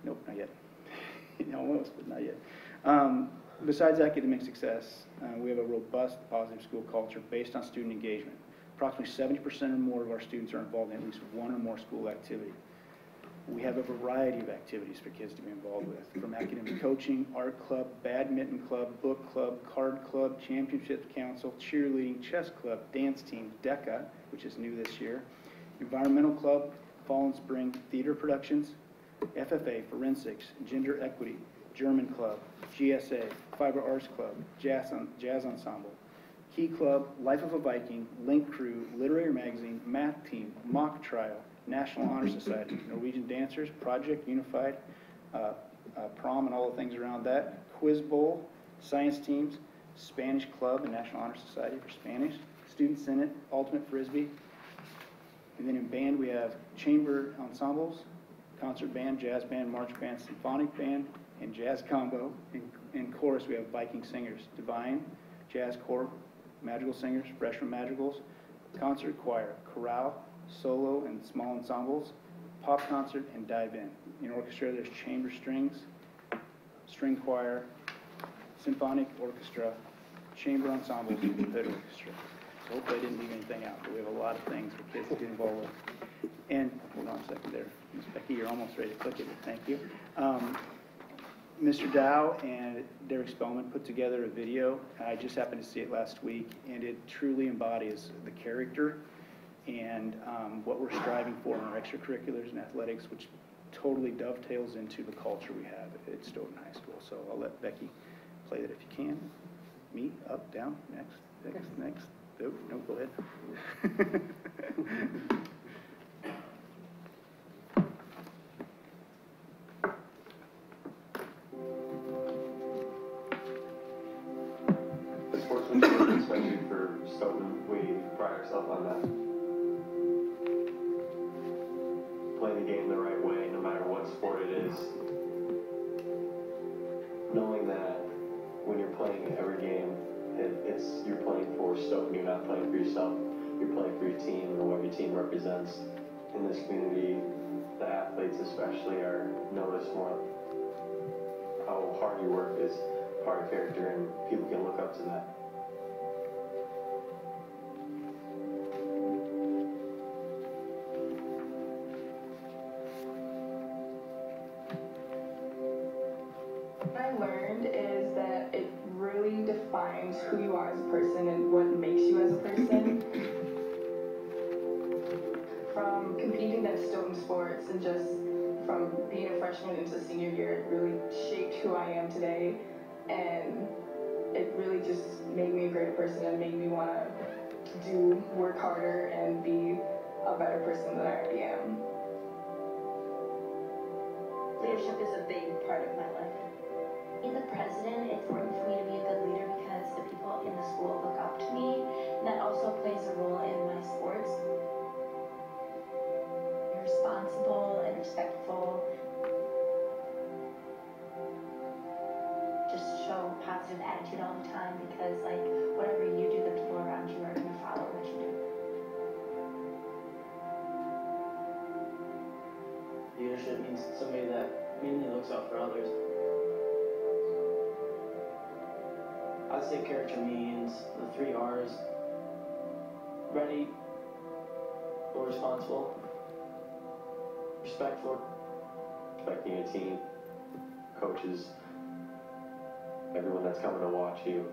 M: Nope, not yet. Almost, but not yet. Besides academic success, we have a robust, positive school culture based on student engagement. Approximately 70% or more of our students are involved in at least one or more school activity. We have a variety of activities for kids to be involved with, from academic coaching, art club, badminton club, book club, card club, championship council, cheerleading, chess club, dance team, DECA, which is new this year, environmental club, fall and spring theater productions, FFA, forensics, gender equity, German club, GSA, fiber arts club, jazz ensemble, Key Club, Life of a Viking, Link Crew, Literary Magazine, Math Team, Mock Trial, National Honor Society, Norwegian Dancers, Project Unified, prom and all the things around that, Quiz Bowl, Science Teams, Spanish Club and National Honor Society for Spanish, Student Senate, Ultimate Frisbee, and then in band we have chamber ensembles, concert band, jazz band, march band, symphonic band, and jazz combo. In chorus we have Viking singers, Divine, Jazz Corps, Magical Singers, Freshman Madrigals, concert choir, chorale, solo and small ensembles, pop concert, and dive in. In orchestra, there's chamber strings, string choir, symphonic orchestra, chamber ensembles, and hood orchestra. So hopefully I didn't leave anything out, but we have a lot of things for kids to get involved with. And, hold on a second there, Ms. Becky, you're almost ready to click it, thank you. Mr. Dow and Derek Spellman put together a video. I just happened to see it last week, and it truly embodies the character and what we're striving for in our extracurriculars and athletics, which totally dovetails into the culture we have at Stoughton High School. So I'll let Becky play that if you can. Me, up, down, next. No, go ahead.
N: The sportsmanship, especially for Stoughton, we pride ourselves on that. Playing the game the right way, no matter what sport it is. Knowing that when you're playing every game, you're playing for Stoughton, you're not playing for yourself. You're playing for your team and what your team represents. In this community, the athletes especially are noticed more how hard you work is part of character, and people can look up to that.
O: What I learned is that it really defines who you are as a person and what makes you as a person. From competing at Stoughton sports and just from being a freshman into senior year, it really shaped who I am today, and it really just made me a greater person and made me want to work harder and be a better person than I already am.
P: Leadership is a big part of my life. Being the president, it's important for me to be a good leader because the people in the school look up to me, and that also plays a role in my sports. You're responsible and respectful. Just show a positive attitude all the time because, like, whatever you do, the people around you are going to follow what you do.
Q: Leadership means somebody that mainly looks out for others. I'd say character means the 3 R's: ready or responsible, respectful.
N: Respecting your team, coaches, everyone that's coming to watch you.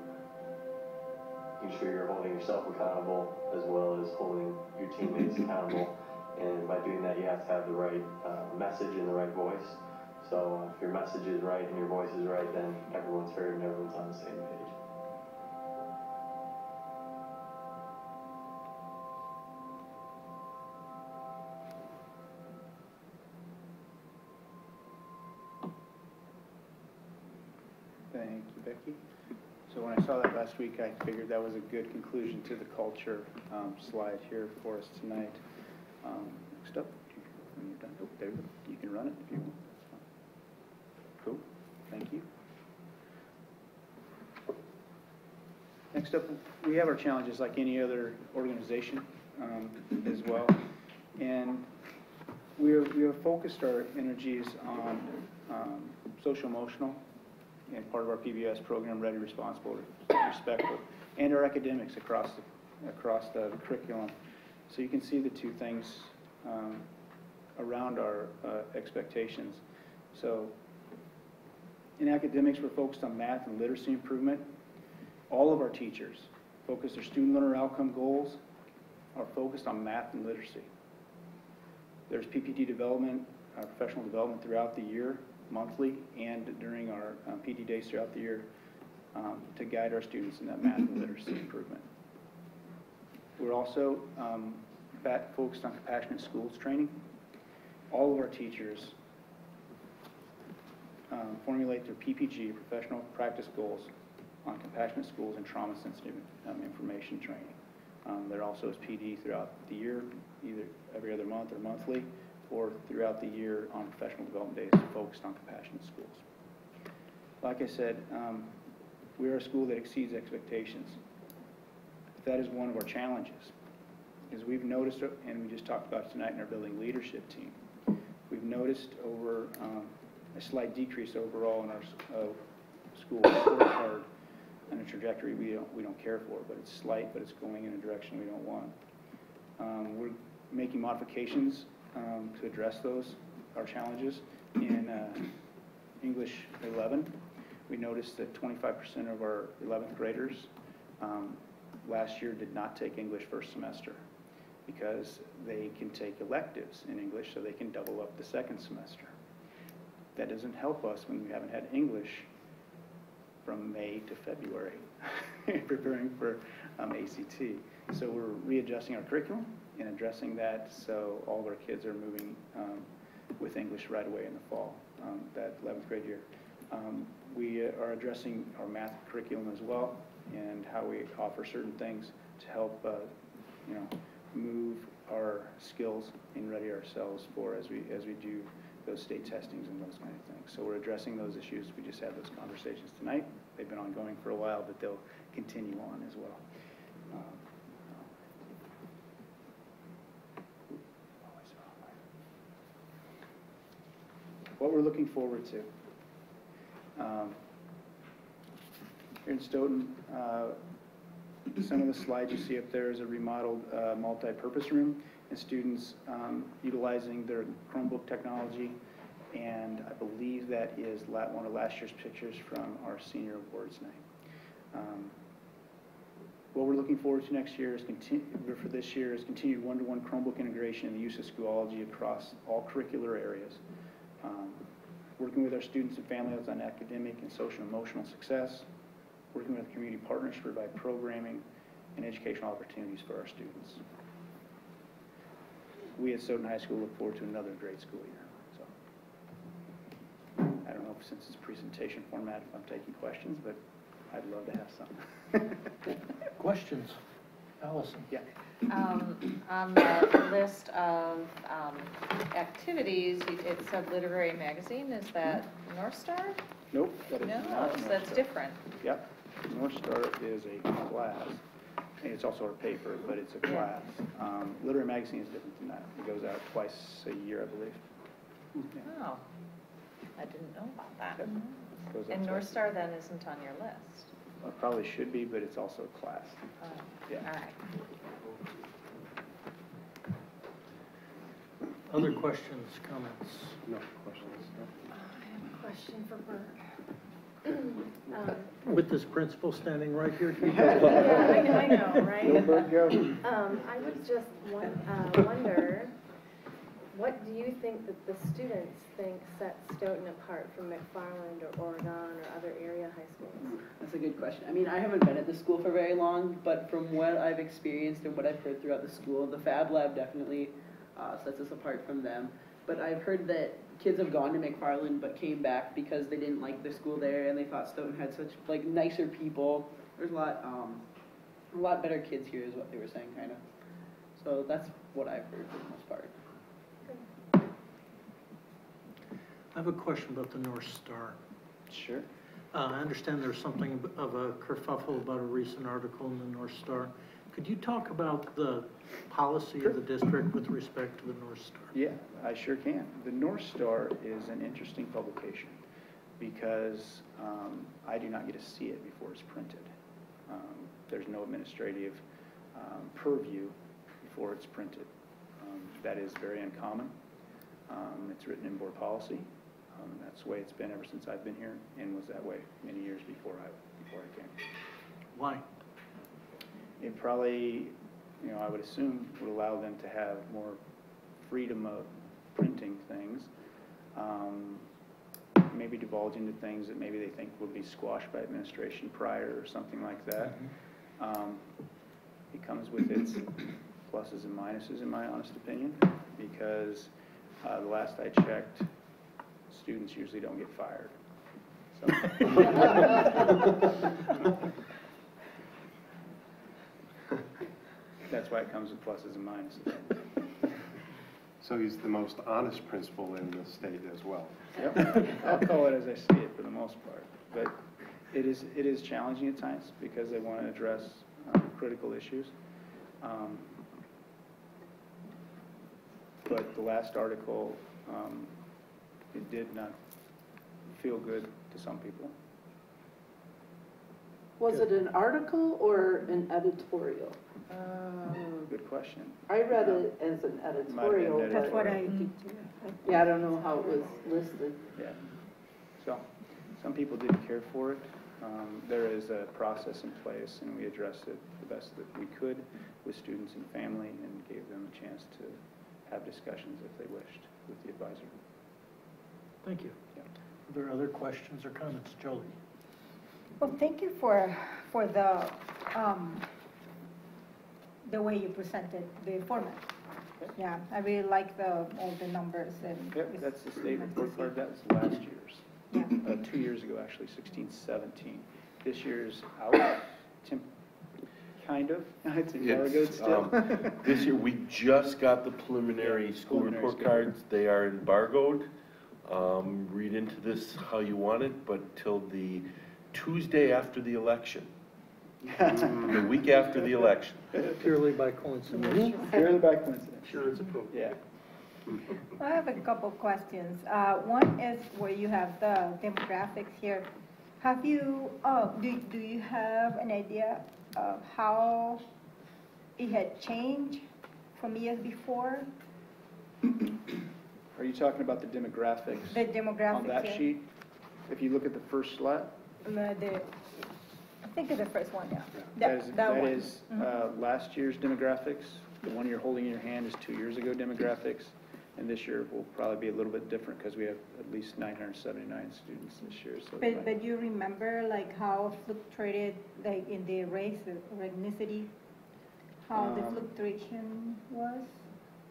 N: Making sure you're holding yourself accountable as well as holding your teammates accountable. And by doing that, you have to have the right message and the right voice. So if your message is right and your voice is right, then everyone's heard and everyone's on the same page.
M: Thank you, Becky. So when I saw that last week, I figured that was a good conclusion to the culture slide here for us tonight. Next up, when you're done, oh, there you go. You can run it if you want. That's fine. Cool. Thank you. Next up, we have our challenges like any other organization as well. And we have focused our energies on social-emotional and part of our PBS program, Ready, Responsible, Respectful, and our academics across the curriculum. So you can see the two things around our expectations. So in academics, we're focused on math and literacy improvement. All of our teachers focus their student learner outcome goals are focused on math and literacy. There's PPD development, professional development throughout the year, monthly, and during our PD days throughout the year to guide our students in that math and literacy improvement. We're also focused on compassionate schools training. All of our teachers formulate their PPG, professional practice goals, on compassionate schools and trauma-sensitive information training. There also is PD throughout the year, either every other month or monthly, or throughout the year on professional development days focused on compassionate schools. Like I said, we are a school that exceeds expectations. That is one of our challenges, because we've noticed, and we just talked about it tonight in our building leadership team, we've noticed over a slight decrease overall in our school scorecard and a trajectory we don't care for, but it's slight, but it's going in a direction we don't want. We're making modifications to address our challenges. In English 11, we noticed that 25% of our 11th graders last year did not take English first semester because they can take electives in English so they can double up the second semester. That doesn't help us when we haven't had English from May to February, preparing for ACT. So we're readjusting our curriculum and addressing that so all of our kids are moving with English right away in the fall, that 11th grade year. We are addressing our math curriculum as well and how we offer certain things to help move our skills and ready ourselves for as we do those state testings and those kind of things. So we're addressing those issues. We just had those conversations tonight. They've been ongoing for a while, but they'll continue on as well. What we're looking forward to. Here in Stoughton, some of the slides you see up there is a remodeled multi-purpose room and students utilizing their Chromebook technology, and I believe that is one of last year's pictures from our senior awards night. What we're looking forward to next year is for this year is continued one-to-one Chromebook integration and the use of Schoology across all curricular areas. Working with our students and families on academic and social and emotional success, working with community partners to provide programming and educational opportunities for our students. We at Stoughton High School look forward to another great school year. So, I don't know if since it's presentation format if I'm taking questions, but I'd love to have some.
A: Questions? Allison?
M: Yeah.
I: On the list of activities, it said literary magazine. Is that North Star?
M: Nope, that is
I: No,
M: not
I: so
M: North
I: that's
M: Star.
I: different.
M: Yep. North Star is a class, and it's also a paper, but it's a class. Literary magazine is different than that. It goes out twice a year, I believe. Yeah.
I: Oh, I didn't know about that.
M: Yep. Goes out
I: And North
M: twice.
I: Star then isn't on your list?
M: It probably should be, but it's also a class.
I: Oh,
M: Yeah.
I: all right.
A: Other questions, comments?
L: No questions.
B: I have a question for Burke.
A: With this principal standing right here?
B: Yeah, I know, right?
M: Go, Bird, go.
R: I would just wonder, what do you think that the students think sets Stoughton apart from McFarland or Oregon or other area high schools?
Q: That's a good question. I mean, I haven't been at the school for very long, but from what I've experienced and what I've heard throughout the school, the Fab Lab definitely sets us apart from them. But I've heard that kids have gone to McFarland but came back because they didn't like their school there and they thought Stoughton had such like nicer people. There's a lot better kids here is what they were saying, kind of. So that's what I've heard for the most part.
A: I have a question about the North Star.
M: Sure.
A: I understand there's something of a kerfuffle about a recent article in the North Star. Could you talk about the policy of the district with respect to the North Star?
M: Yeah, I sure can. The North Star is an interesting publication because I do not get to see it before it's printed. There's no administrative purview before it's printed. That is very uncommon. It's written in board policy. That's the way it's been ever since I've been here, and was that way many years before I came.
A: Why?
M: It probably, I would assume would allow them to have more freedom of printing things. Maybe divulge into things that maybe they think would be squashed by administration prior or something like that. It comes with its pluses and minuses, in my honest opinion, because the last I checked, students usually don't get fired. So. That's why it comes with pluses and minuses.
L: So he's the most honest principal in the state as well.
M: Yep. I'll call it as I see it for the most part. But it is challenging at times because they want to address critical issues. But the last article, it did not feel good to some people.
J: Was it an article or an editorial?
M: Good question.
J: I read it as an editorial.
M: Might have been
F: That's what I
M: editorial.
F: did too.
J: Yeah, I don't know how it was listed.
M: Yeah. So some people didn't care for it. There is a process in place, and we addressed it the best that we could with students and family and gave them a chance to have discussions if they wished with the advisor.
A: Thank you.
M: Yeah.
A: Are there other questions or comments? Jolie?
F: Well, thank you for the way you presented the format. Yeah, I really like all the numbers and.
M: Yep, that's the state report card. That was last year's.
F: Yeah.
M: 2 years ago, actually, 16-17. This year's out, kind of. It's embargoed still.
D: This year, we just got the preliminary school report cards. They are embargoed. Read into this how you want it, but till the Tuesday after the election. The week after the election.
A: Purely by coincidence.
M: Purely by coincidence.
A: Sure, it's approved.
M: Yeah.
F: I have a couple questions. One is where you have the demographics here. Have you, do you have an idea of how it had changed from years before?
M: Are you talking about the demographics?
F: The demographics
M: on that
F: here.
M: sheet? If you look at the first slide?
F: I think it's the first one, yeah.
M: That
F: one.
M: is last year's demographics. The one you're holding in your hand is 2 years ago demographics. And this year will probably be a little bit different because we have at least 979 students this year. So
F: But you remember like how fluctuated, like in the race or ethnicity, how the fluctuation was?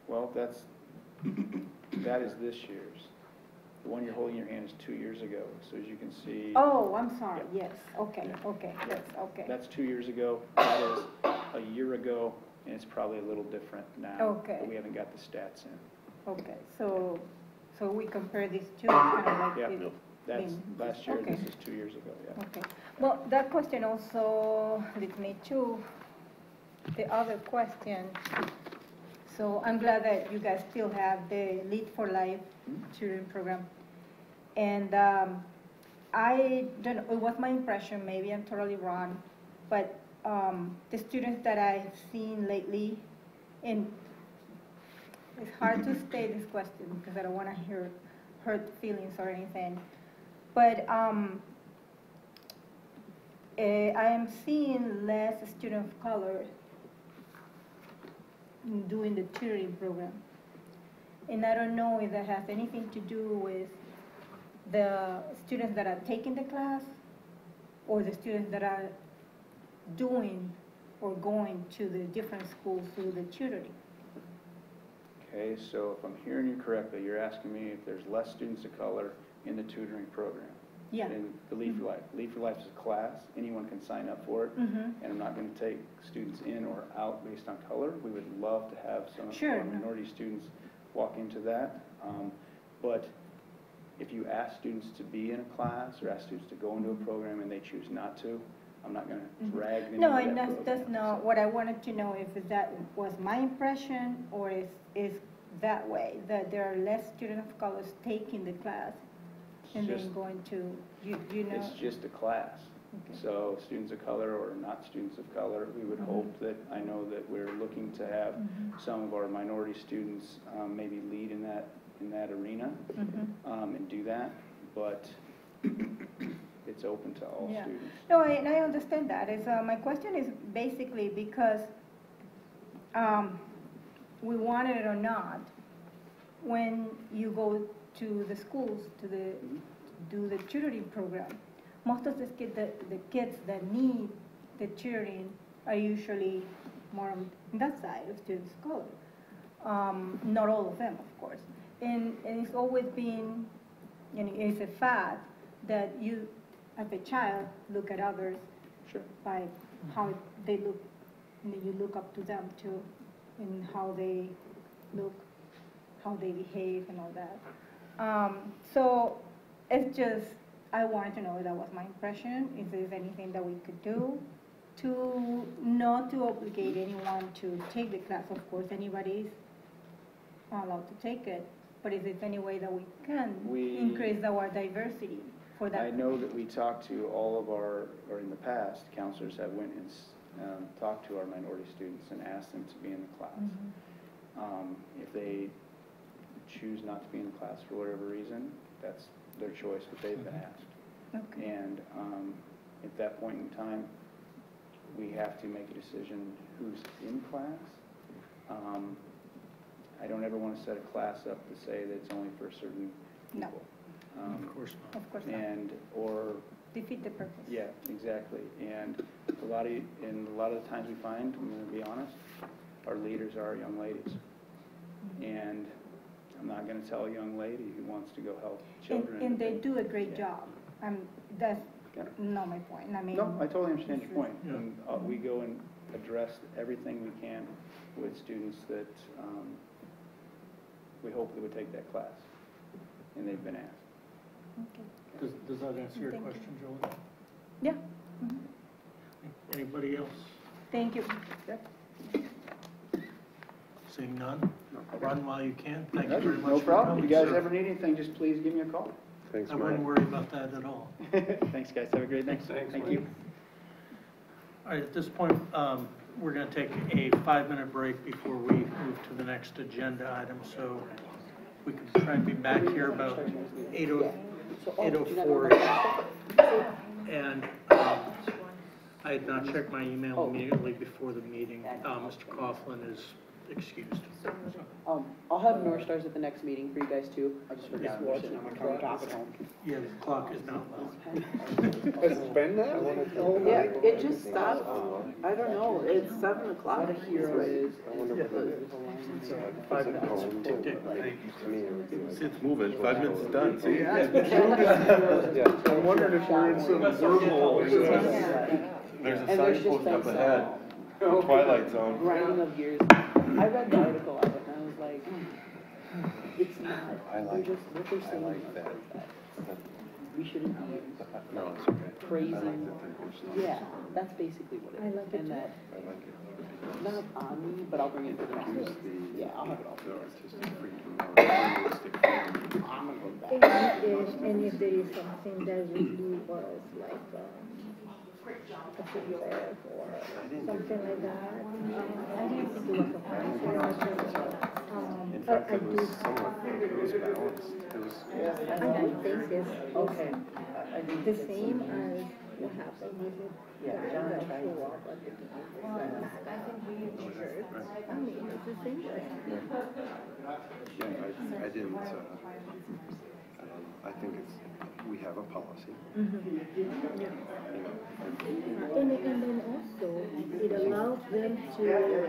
M: Well, that is this year's. The one you're holding in your hand is 2 years ago. So as you can see.
F: Oh, I'm sorry,
M: Yeah.
F: yes, okay,
M: Yeah.
F: okay, yes, okay.
M: That's 2 years ago. That is a year ago, and it's probably a little different now.
F: Okay.
M: But we haven't got the stats in.
F: Okay, so we compare these two, kind of like.
M: Yeah, that's
F: in-
M: last year,
F: okay.
M: this is 2 years ago, yeah.
F: Okay, well, that question also leads me to the other question. So I'm glad that you guys still have the Lead for Life children program. And I don't know, it was my impression, maybe I'm totally wrong, but the students that I've seen lately, and it's hard to state this question because I don't want to hurt feelings or anything, but I am seeing less students of color doing the tutoring program. And I don't know if that has anything to do with the students that are taking the class or the students that are doing or going to the different schools through the tutoring.
M: Okay, so if I'm hearing you correctly, you're asking me if there's less students of color in the tutoring program?
F: Yeah.
M: In the Lead for Life. Lead for Life is a class, anyone can sign up for it.
F: Mhm.
M: And I'm not gonna take students in or out based on color. We would love to have some of
F: Sure.
M: our minority students walk into that. But if you ask students to be in a class or ask students to go into a program and they choose not to, I'm not gonna drag them into
F: No,
M: that
F: and
M: program.
F: that's not what I wanted to know, if that was my impression or is that way, that there are less students of colors taking the class and then
M: Just-
F: going to, you know?
M: It's just a class. So students of color or not students of color, we would hope that, I know that we're looking to have some of our minority students maybe lead in that arena and do that, but it's open to all
F: Yeah.
M: students.
F: No, and I understand that. My question is basically because we want it or not, when you go to the schools to do the tutoring program, most of the kids that need the tutoring are usually more on that side of students of color. Not all of them, of course. And it's always been, it's a fact that you, as a child, look at others by how they look, and you look up to them too, and how they look, how they behave and all that. So it's just, I wanted to know if that was my impression, if there's anything that we could do to not to obligate anyone to take the class. Of course, anybody's allowed to take it, but if there's any way that we can increase our diversity for that.
M: I know that we talked to all of our, or in the past, counselors have went and talked to our minority students and asked them to be in the class. If they choose not to be in the class for whatever reason, that's their choice, but they've been asked.
F: Okay.
M: And at that point in time, we have to make a decision who's in class. I don't ever want to set a class up to say that it's only for certain people.
A: Of course not.
F: Of course not.
M: And, or
F: defeat the purpose.
M: yeah, exactly. And a lot of the times we find, I'm going to be honest, our leaders are young ladies. And I'm not going to tell a young lady who wants to go help children.
F: And they do a great job. That's not my point. I mean,
M: No, I totally understand your point. And we go and address everything we can with students that we hope they would take that class, and they've been asked.
F: Okay.
A: Does that answer your
F: Thank you.
A: question, Julie?
F: Yeah.
A: Anybody else?
F: Thank you.
A: Seeing none? Run while you can. Thank you very much.
M: No
A: for
M: problem. If
A: coming,
M: you guys
A: sir.
M: ever need anything, just please give me a call.
L: Thanks,
A: I
L: Mike.
A: wouldn't worry about that at all.
M: Thanks, guys. Have a great night. Thank you.
A: All right, at this point, we're going to take a 5-minute break before we move to the next agenda item. So we can try and be back here about 8:04. And I had not checked my email immediately before the meeting. Mr. Coughlin is excused.
Q: I'll have North Stars at the next meeting for you guys too. I just forgot. I'm sitting on my clock at home.
A: Yeah, the clock is not loud.
L: Has it been that?
J: Yeah, it just stopped. I don't know, it's 7 o'clock.
Q: What a hero it is.
L: I wonder if it's 5 minutes.
A: Tick, tick.
L: To me, it would be like.
D: It's moving, 5 minutes is done. See?
L: I'm wondering if we're in some wormhole or something.
D: There's a
Q: And there's
D: signpost
Q: just
D: up
Q: like
D: ahead, the Twilight Zone.
Q: grinding of gears. I read the article of it and I was like, it's not.
D: I like,
Q: They're just, what they're
D: I
Q: saying
D: like
Q: is
D: that.
Q: we shouldn't be
D: No, it's okay.
Q: praising.
D: I like that they're personal.
Q: Yeah, that's basically what it is.
F: I like it
Q: And
F: too.
Q: that,
D: I like it.
Q: not on me, but I'll bring it to the next
L: Use
Q: meeting.
L: the,
Q: Yeah, I'll have it all.
L: the artistic freedom, or artistic freedom.
Q: I'm gonna go back.
F: And if there is something that really was like a feedback or something like that, I didn't think it was a hard.
L: In fact, it was somewhat, it was balanced. It was.
F: And I think it's
Q: Okay.
F: the same as what happened with it.
Q: Yeah, John tried.
F: I think we injured. I mean, it's the same thing.
L: Yeah, I didn't, I think it's, we have a policy.
F: And then also, it allows them to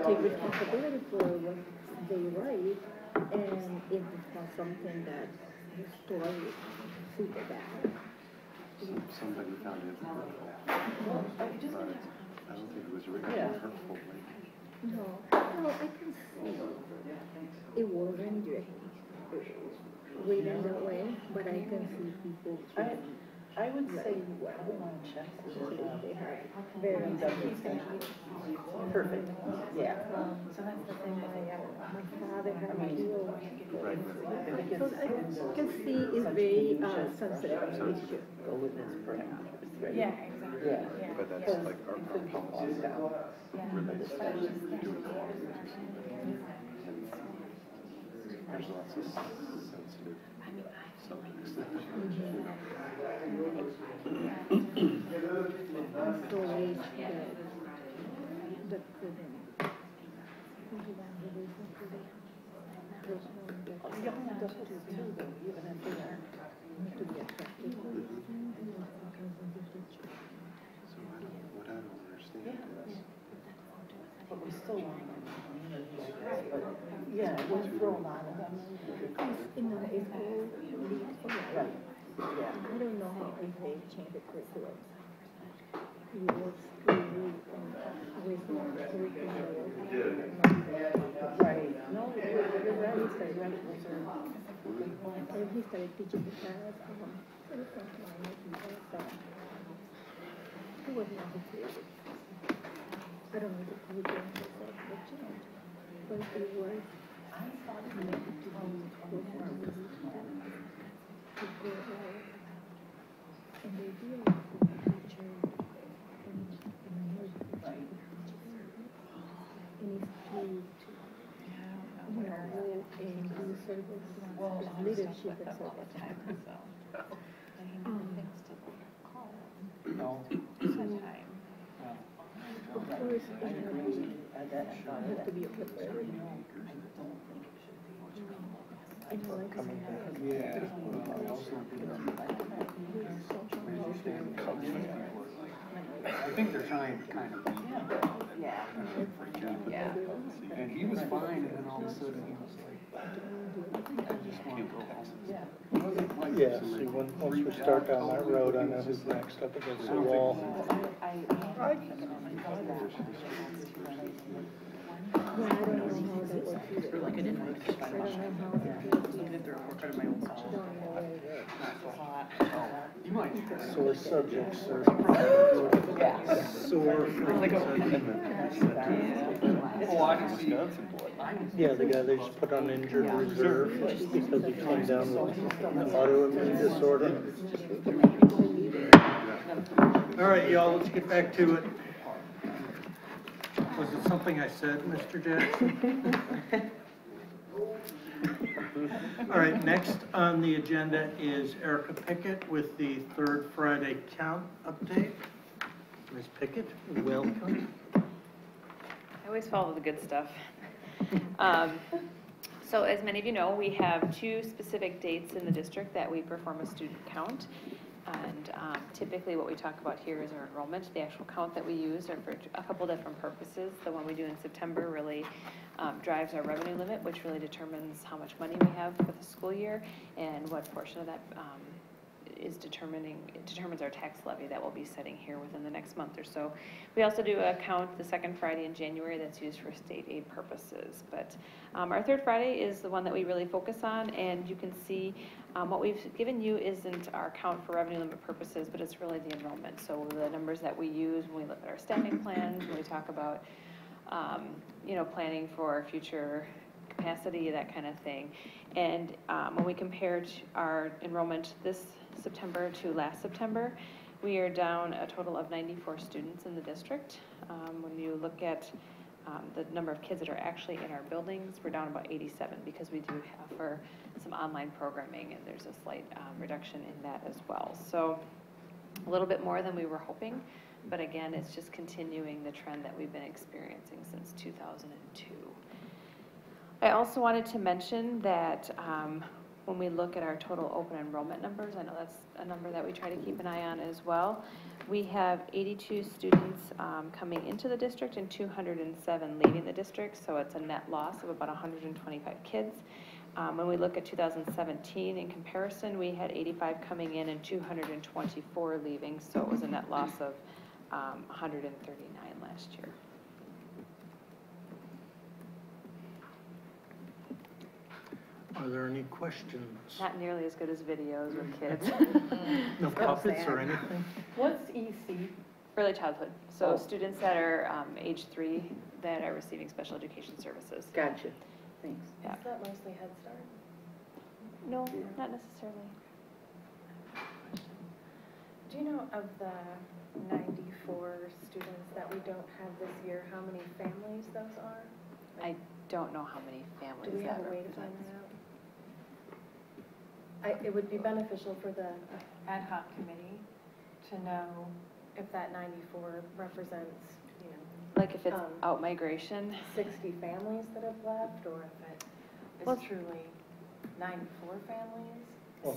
F: take responsibility for what they write, and it is not something that the story super bad.
L: Somebody found it hurtful.
F: Well,
L: But I don't think it was written hurtful.
F: No, I can see it wasn't written that way, but I can see people.
J: I would say,
F: They have very
J: perfect, yeah.
F: So that's the thing, my father had a deal.
L: Right.
F: So I can see it's very sensitive issue.
J: Go with this parameters, right?
B: Yeah, exactly.
J: Yeah.
L: But that's like our policy relates to there's lots of sensitive subjects that
F: Stories that
L: what I don't understand is
J: But we still want them. Yeah, we throw a lot of them.
F: it's all
J: Right, yeah.
F: I don't know how they change the curriculum. We work through with curriculum.
J: Right, no, you're right, you're right.
F: And he started teaching the class, it was something I like he was not creative. I don't know the curriculum itself, but changed. But it was, I thought it made it to go out. And they did teacher and and do service, leadership and service.
K: No.
F: Of course, you have to be a preparer.
K: Yeah. I think they're trying to kind of.
J: Yeah.
K: And he was fine, and then all of a sudden he was like, I just want to go home.
A: Yeah, see, once we start down that road, I know who's next up against the wall.
Q: Like I didn't make it by much. Looking at the report card of my own self. Not so hot.
K: You might.
A: Sore subjects are
J: Yeah.
A: sore.
K: Oh, I can see.
A: Yeah, the guy they just put on injured reserve because he came down with an autoimmune disorder. All right, y'all, let's get back to it. Was it something I said, Mr. Jackson? All right, next on the agenda is Erica Pickett with the Third Friday Count update. Ms. Pickett, welcome.
S: I always follow the good stuff. So as many of you know, we have two specific dates in the district that we perform a student count. And typically what we talk about here is our enrollment. The actual count that we use are for a couple different purposes. The one we do in September really drives our revenue limit, which really determines how much money we have for the school year and what portion of that determines our tax levy that we'll be setting here within the next month or so. We also do a count the second Friday in January that's used for state aid purposes. But our third Friday is the one that we really focus on, and you can see what we've given you isn't our count for revenue limit purposes, but it's really the enrollment. So the numbers that we use when we look at our staffing plans, when we talk about planning for future capacity, that kind of thing. And when we compared our enrollment this September to last September, we are down a total of 94 students in the district. When you look at the number of kids that are actually in our buildings, we're down about 87 because we do offer some online programming, and there's a slight reduction in that as well. So a little bit more than we were hoping, but again, it's just continuing the trend that we've been experiencing since 2002. I also wanted to mention that when we look at our total open enrollment numbers, I know that's a number that we try to keep an eye on as well. We have 82 students coming into the district and 207 leaving the district, so it's a net loss of about 125 kids. When we look at 2017 in comparison, we had 85 coming in and 224 leaving, so it was a net loss of 139 last year.
A: Are there any questions?
S: Not nearly as good as videos with kids.
A: No puppets or anything?
I: What's EC?
S: Early childhood, so students that are age 3 that are receiving special education services.
J: Gotcha, thanks.
S: Yeah.
R: Is that mostly Head Start?
S: No, not necessarily.
R: Do you know of the 94 students that we don't have this year, how many families those are?
S: I don't know how many families
R: Do we have
S: that
R: a way to find
S: represents.
R: that out? It would be beneficial for the ad hoc committee to know if that 94 represents, you know.
S: Like if it's out migration?
R: 60 families that have left, or if it
S: Well,
R: is truly 94 families?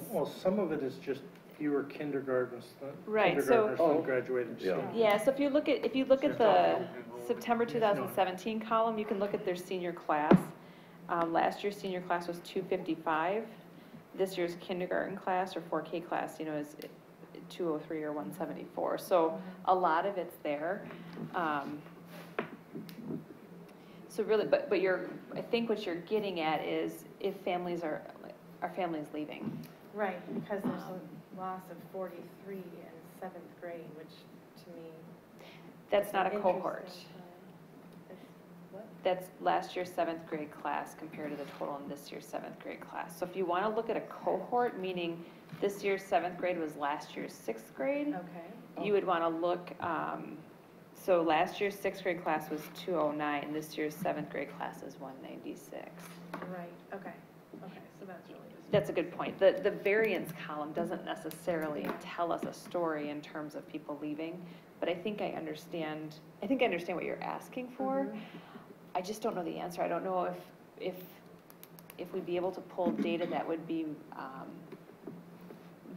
A: Well, some of it is just fewer kindergartners
S: Right,
A: than
S: so-
A: graduating students.
S: Yeah, so if you look at the September 2017 column, you can look at their senior class. Last year's senior class was 255. This year's kindergarten class or 4K class, you know, is 203 or 174. So a lot of it's there. So really, but I think what you're getting at is if families are families leaving.
R: Right, because there's a loss of 43 in 7th grade, which to me.
S: That's
R: is
S: not a
R: an
S: cohort.
R: interesting, What?
S: That's last year's 7th grade class compared to the total in this year's 7th grade class. So if you want to look at a cohort, meaning this year's 7th grade was last year's 6th grade,
R: Okay.
S: you would want to look, so last year's 6th grade class was 209, this year's 7th grade class is 196.
R: Right, okay, so that's really just.
S: That's a good point. The variance column doesn't necessarily tell us a story in terms of people leaving, but I think I understand what you're asking for. I just don't know the answer. I don't know if we'd be able to pull data that would be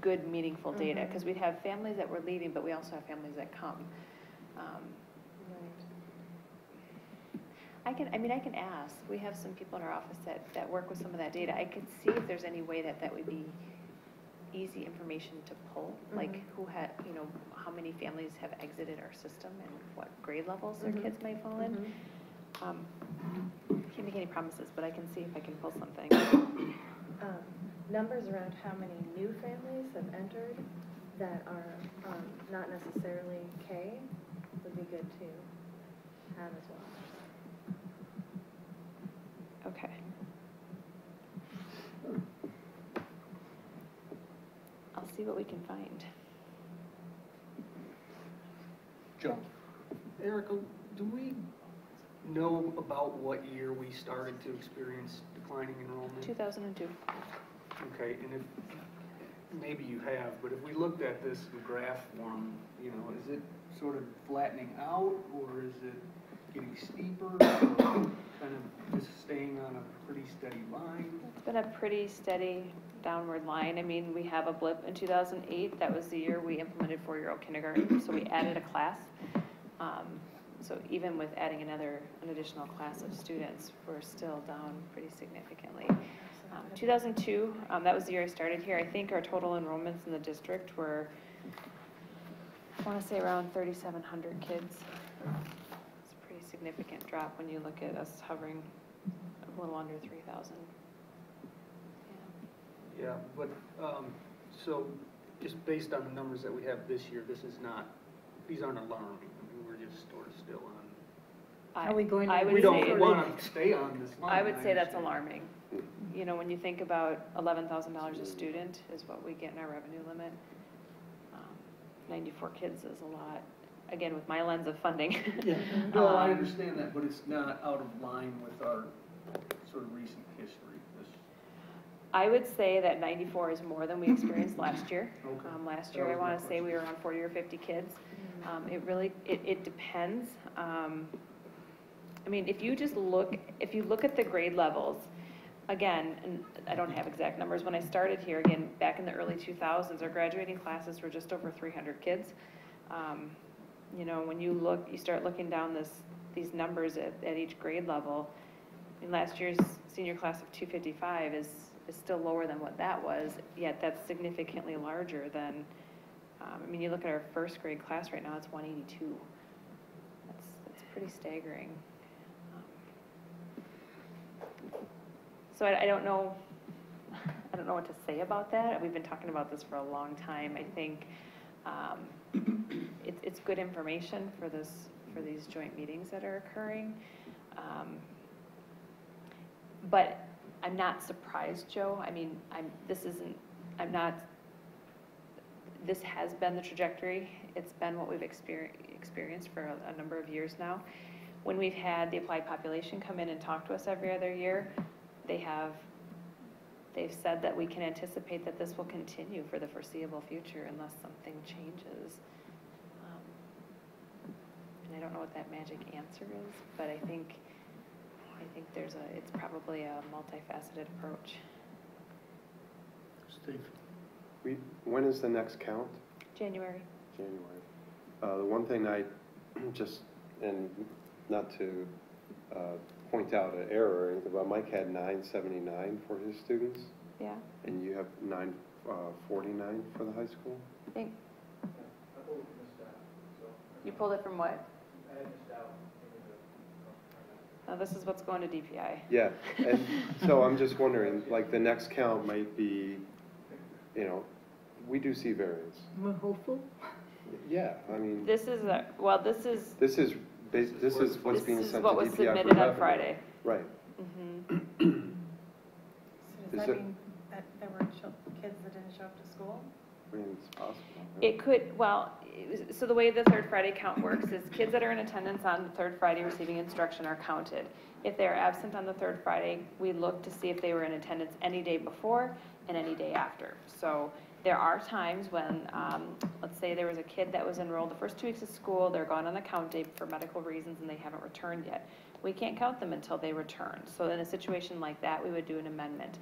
S: good, meaningful data, because we'd have families that were leaving, but we also have families that come. I can ask. We have some people in our office that work with some of that data. I could see if there's any way that would be easy information to pull, like who had, you know, how many families have exited our system and what grade levels their kids might fall in. Can't make any promises, but I can see if I can pull something.
R: Numbers around how many new families have entered that are not necessarily K would be good to have as well.
S: Okay. I'll see what we can find.
A: Joe?
K: Erica, do we know about what year we started to experience declining enrollment?
S: 2002.
K: Okay, and if, maybe you have, but if we looked at this in graph form, you know, is it sort of flattening out, or is it getting steeper, or kind of just staying on a pretty steady line?
S: It's been a pretty steady downward line. I mean, we have a blip in 2008. That was the year we implemented 4-year-old kindergarten, so we added a class. So even with adding an additional class of students, we're still down pretty significantly. 2002, that was the year I started here. I think our total enrollments in the district were, I want to say around 3,700 kids. It's a pretty significant drop when you look at us hovering a little under 3,000.
K: Yeah, but, so just based on the numbers that we have this year, these aren't alarming. I mean, we're just sort of still on.
S: We
K: don't want to stay on this line.
S: I would say that's alarming. You know, when you think about $11,000 a student is what we get in our revenue limit, 94 kids is a lot. Again, with my lens of funding.
K: Yeah, no, I understand that, but it's not out of line with our sort of recent history.
S: I would say that 94 is more than we experienced last year.
K: Okay.
S: Last year, I want to say we were around 40 or 50 kids. It depends. I mean, if you look at the grade levels, again, and I don't have exact numbers, when I started here, again, back in the early 2000s, our graduating classes were just over 300 kids. You know, when you start looking down these numbers at each grade level, and last year's senior class of 255 is still lower than what that was, yet that's significantly larger than, I mean, you look at our first grade class right now, it's 182. That's pretty staggering. So I don't know what to say about that. We've been talking about this for a long time. I think it's good information for these joint meetings that are occurring. But I'm not surprised, Joe. I mean, this has been the trajectory. It's been what we've experienced for a number of years now. When we've had the applied population come in and talk to us every other year, they've said that we can anticipate that this will continue for the foreseeable future unless something changes. And I don't know what that magic answer is, but I think it's probably a multifaceted approach.
A: Steve?
L: When is the next count?
S: January.
L: January. The one thing I just, and not to point out an error or anything, but Mike had 979 for his students.
S: Yeah.
L: And you have 949 for the high school?
S: I think. You pulled it from what? This is what's going to DPI.
L: Yeah, and so I'm just wondering, like, the next count might be, you know, we do see variance.
F: We're hopeful.
L: Yeah, I mean.
S: This is
L: This is what's being sent to DPI.
S: This is what was submitted on Friday.
L: Right.
B: So does that mean that there were kids that didn't show up to school?
L: I mean, it's possible.
S: It could, so the way the third Friday count works is kids that are in attendance on the third Friday receiving instruction are counted. If they are absent on the third Friday, we look to see if they were in attendance any day before and any day after. So there are times when, let's say there was a kid that was enrolled the first 2 weeks of school, they're gone on the count day for medical reasons and they haven't returned yet. We can't count them until they return. So in a situation like that, we would do an amendment.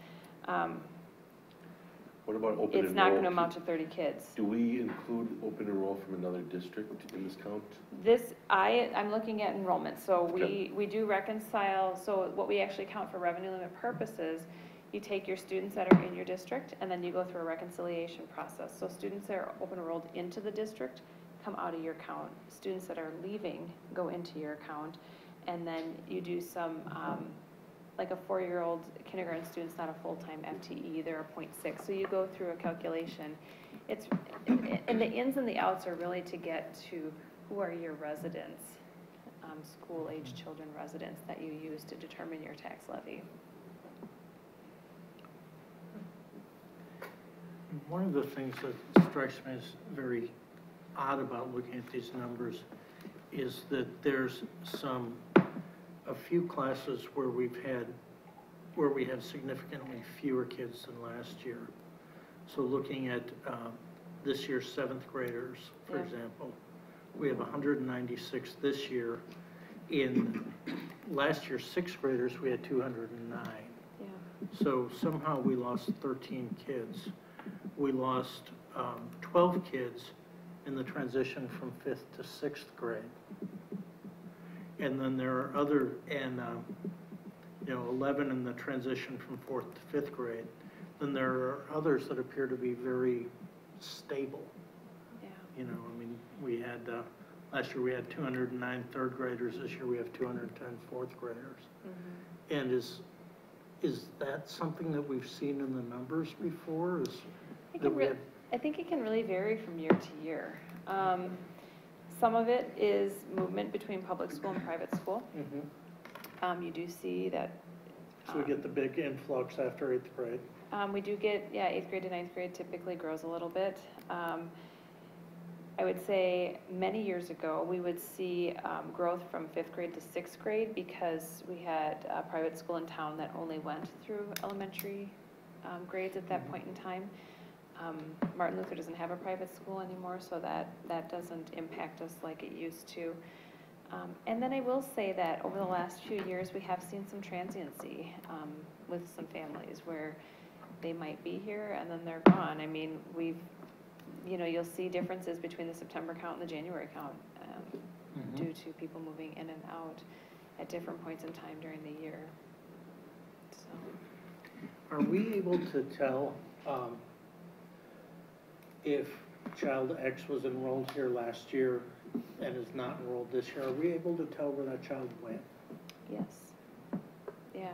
D: What about open enroll?
S: It's not going to amount to 30 kids.
D: Do we include open enroll from another district in this count?
S: I'm looking at enrollment. So we do reconcile, so what we actually count for revenue limit purposes, you take your students that are in your district and then you go through a reconciliation process. So students that are open enrolled into the district come out of your count. Students that are leaving go into your account. And then you do some, like a 4-year-old kindergarten student's not a full-time FTE, they're a 0.6. So you go through a calculation. And the ins and the outs are really to get to who are your residents, school-age children residents that you use to determine your tax levy.
A: One of the things that strikes me as very odd about looking at these numbers is that there's a few classes where we have significantly fewer kids than last year. So looking at this year's 7th graders, for example, we have 196 this year. In last year's 6th graders, we had 209.
S: Yeah.
A: So somehow we lost 13 kids. We lost 12 kids in the transition from 5th to 6th grade. And then there are 11 in the transition from 4th to 5th grade. Then there are others that appear to be very stable.
S: Yeah.
A: You know, I mean, we had, last year we had 209 third graders, this year we have 210 fourth graders. Mm-hmm. And is that something that we've seen in the numbers before?
S: I think it can really vary from year to year. Some of it is movement between public school and private school. Mm-hmm. You do see that.
A: So we get the big influx after 8th grade.
S: We do get, 8th grade to 9th grade typically grows a little bit. I would say many years ago, we would see growth from 5th grade to 6th grade because we had a private school in town that only went through elementary grades at that point in time. Martin Luther doesn't have a private school anymore, so that doesn't impact us like it used to. And then I will say that over the last few years, we have seen some transiency with some families where they might be here and then they're gone. I mean, you'll see differences between the September count and the January count due to people moving in and out at different points in time during the year. So,
A: are we able to tell if child X was enrolled here last year and is not enrolled this year? Are we able to tell where that child went?
S: yes. Yeah.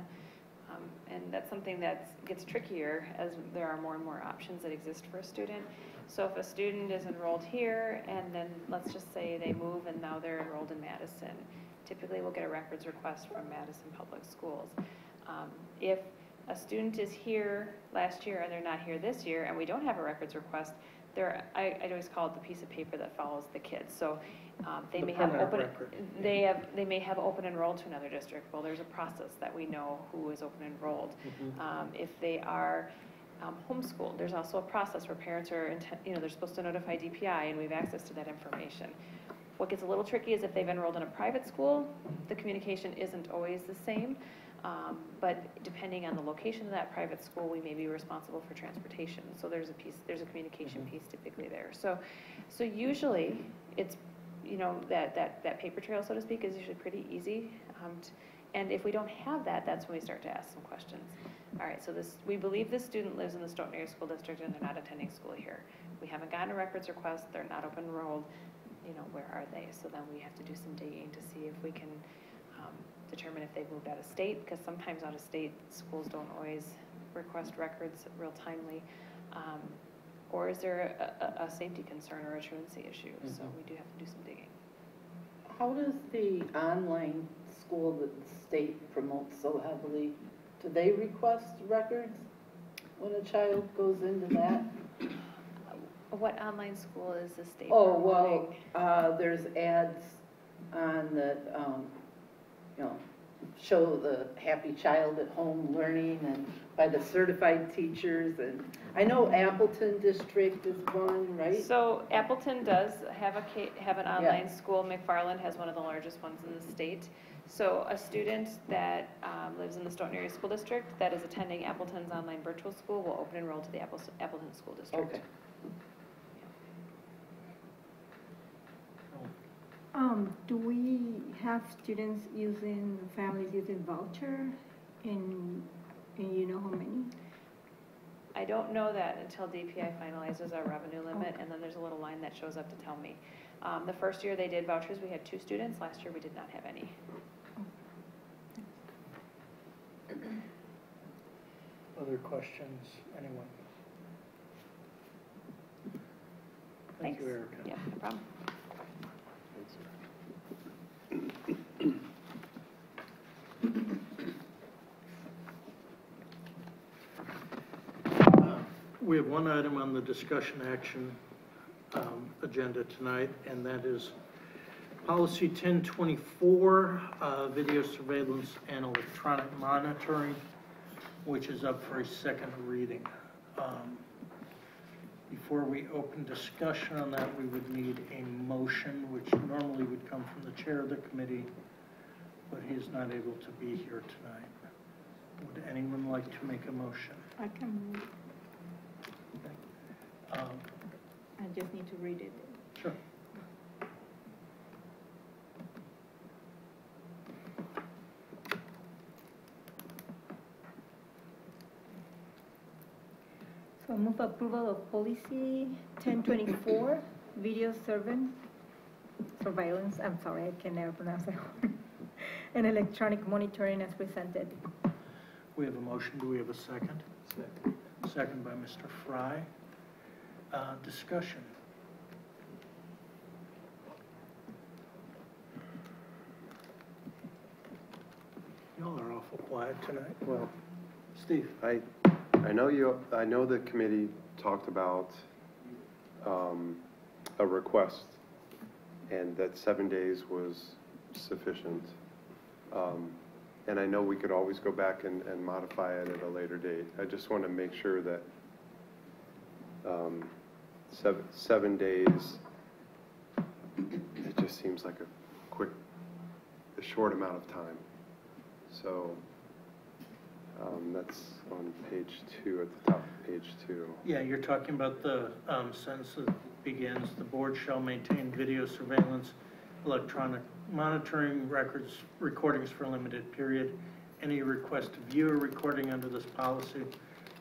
S: And that's something that gets trickier as there are more and more options that exist for a student. So if a student is enrolled here and then let's just say they move and now they're enrolled in Madison, typically we'll get a records request from Madison Public Schools. If a student is here last year and they're not here this year and we don't have a records request, I'd always call it the piece of paper that follows the kids. So they may have open enrolled to another district. Well, there's a process that we know who is open enrolled. If they are homeschooled, there's also a process where parents are, they're supposed to notify DPI, and we have access to that information. What gets a little tricky is if they've enrolled in a private school, the communication isn't always the same. But depending on the location of that private school, we may be responsible for transportation. So there's a communication piece typically there. So usually it's, that paper trail, so to speak, is usually pretty easy. And if we don't have that, that's when we start to ask some questions. All right, so we believe this student lives in the Stoughton Area School District and they're not attending school here. We haven't gotten a records request, they're not open enrolled, where are they? So then we have to do some digging to see if we can determine if they've moved out of state, because sometimes out of state schools don't always request records real timely. Or is there a safety concern or a truancy issue? So we do have to do some digging.
J: How does the online school that the state promotes so heavily, do they request records when a child goes into that?
S: What online school is the state
J: promoting?
S: Well,
J: there's ads on the, show the happy child at home learning and by the certified teachers. And I know Appleton District is one, right?
S: So Appleton does have an online school. McFarland has one of the largest ones in the state. So a student that lives in the Stoughton Area School District that is attending Appleton's online virtual school will open enroll to the Appleton School District.
J: Okay.
F: Do we have students families using voucher, and you know how many?
S: I don't know that until DPI finalizes our revenue limit, and then there's a little line that shows up to tell me. The first year they did vouchers, we had 2 students. Last year we did not have any.
A: Other questions, anyone? Thank
S: Thanks.
A: you, Erica.
S: Yeah, no problem.
A: We have one item on the discussion action agenda tonight, and that is policy 1024, video surveillance and electronic monitoring, which is up for a second reading. Before we open discussion on that, we would need a motion, which normally would come from the chair of the committee, but he is not able to be here tonight. Would anyone like to make a motion?
F: I can move. I just need to read it.
A: Sure.
F: So I move approval of policy 1024, video surveillance, I'm sorry, I can never pronounce that word, and electronic monitoring as presented.
A: We have a motion. Do we have a second?
K: Second.
A: Second by Mr. Fry. Discussion. Y'all are awful quiet tonight.
L: Well,
A: Steve.
L: I know the committee talked about a request and that 7 days was sufficient. And I know we could always go back and modify it at a later date. I just want to make sure that 7 days, it just seems like a short amount of time. So That's on page 2, at the top of page 2.
A: Yeah, you're talking about the sentence that begins, "The board shall maintain video surveillance, electronic monitoring records, recordings for a limited period. Any request to view a recording under this policy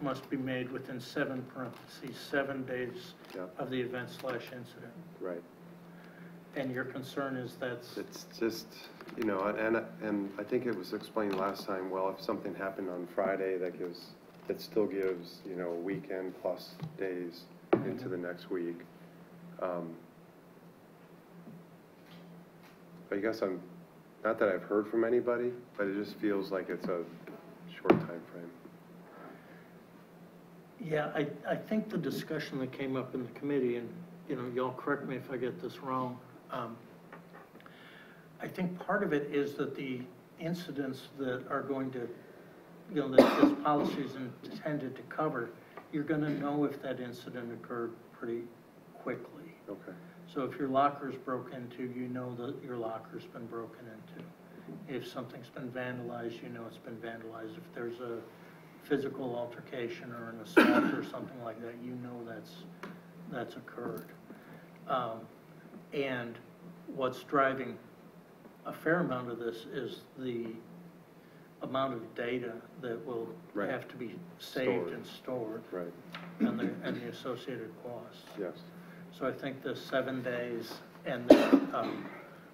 A: must be made within 7 days of the event/incident."
L: Right.
A: And your concern is that's...
L: It's just, you know, and I think it was explained last time, well, if something happened on Friday, it still gives, you know, weekend plus days into the next week. I guess not that I've heard from anybody, but it just feels like it's a short time frame.
A: Yeah, I think the discussion that came up in the committee, and, you know, y'all correct me if I get this wrong, I think part of it is that the incidents that are going to, you know, that this policy is intended to cover, you're going to know if that incident occurred pretty quickly.
L: Okay.
A: So if your locker's broke into, you know that your locker's been broken into. If something's been vandalized, you know it's been vandalized. If there's a physical altercation or an assault or something like that, you know that's occurred. And what's driving a fair amount of this is the amount of data that will have to be saved and stored, and the associated costs.
L: Yes.
A: So I think the 7 days and the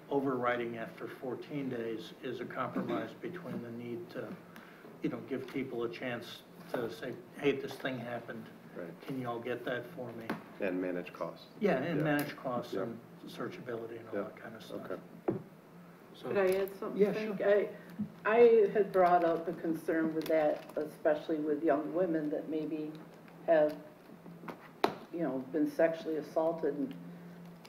A: overriding after 14 days is a compromise between the need to, you know, give people a chance to say, hey, this thing happened.
L: Right.
A: Can you all get that for me?
L: And manage costs.
A: Yeah, and manage costs and searchability and all that kind of stuff.
J: Could
A: So,
J: I add something?
A: Yeah,
J: Frank?
A: sure.
J: I had brought up a concern with that, especially with young women that maybe have, you know, been sexually assaulted, and,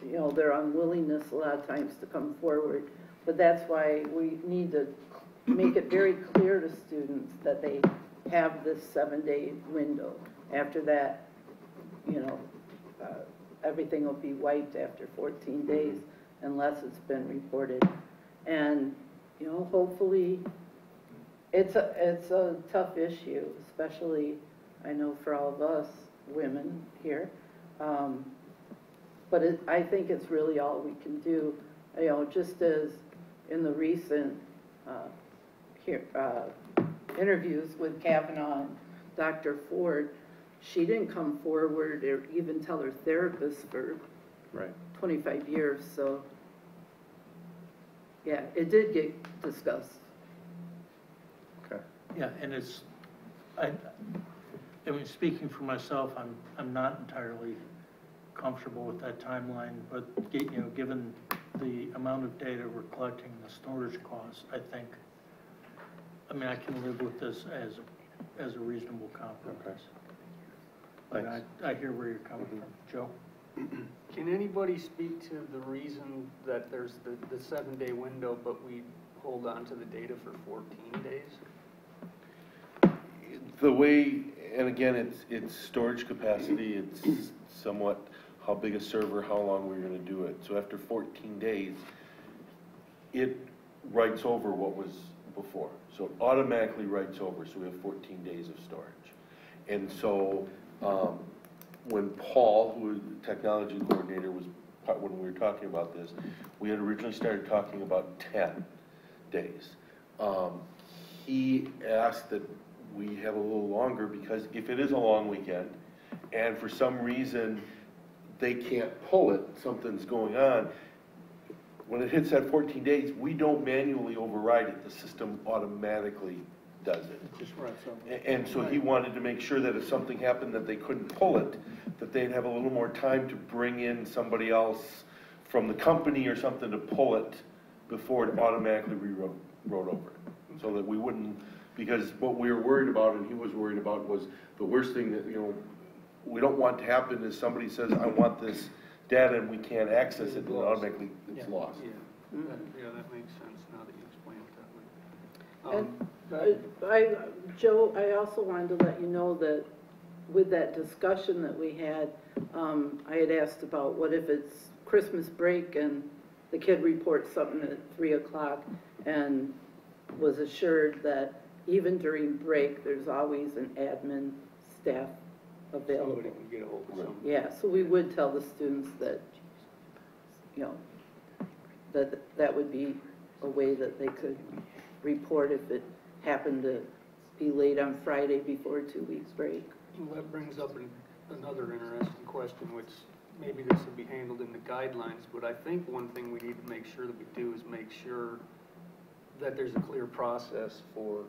J: you know, their unwillingness a lot of times to come forward. But that's why we need to make it very clear to students that they have this 7-day window. After that, you know, everything will be wiped after 14 days unless it's been reported. And, you know, hopefully, it's a tough issue, especially, I know, for all of us women here. But I think it's really all we can do. You know, just as in the recent interviews with Kavanaugh and Dr. Ford, she didn't come forward or even tell her therapist for 25 years. So, yeah, it did get discussed.
L: Okay.
A: yeah, and it's, I mean, speaking for myself, I'm not entirely comfortable with that timeline, but, you know, given the amount of data we're collecting, the storage costs, I think, I mean, I can live with this as a reasonable compromise.
L: Okay.
A: But I hear where you're coming from. Joe?
K: Can anybody speak to the reason that there's the 7-day window, but we hold on to the data for 14 days?
D: The way, and again, it's storage capacity, it's somewhat how big a server, how long we're gonna do it. So after 14 days, it writes over what was before. So it automatically writes over, so we have 14 days of storage. And so, when Paul, who was the technology coordinator, when we were talking about this, we had originally started talking about 10 days. He asked that we have a little longer, because if it is a long weekend, and for some reason they can't pull it, something's going on, when it hits that 14 days, we don't manually override it, the system automatically does it.
A: It just writes over.
D: And so he wanted to make sure that if something happened that they couldn't pull it, that they'd have a little more time to bring in somebody else from the company or something to pull it before it automatically wrote over it. So that we wouldn't, because what we were worried about and he was worried about was the worst thing that, you know, we don't want to happen is somebody says, I want this data and we can't access it, and automatically it's lost.
K: Yeah, that makes sense now that you explain it that way.
J: And Joe, I also wanted to let you know that with that discussion that we had, I had asked about what if it's Christmas break and the kid reports something at 3 o'clock, and was assured that even during break, there's always an admin staff available.
K: Somebody can get a hold of somebody.
J: Yeah, so we would tell the students that, you know, that would be a way that they could report if it happened to be late on Friday before 2 weeks break.
K: Well, that brings up another interesting question, which maybe this will be handled in the guidelines, but I think one thing we need to make sure that we do is make sure that there's a clear process for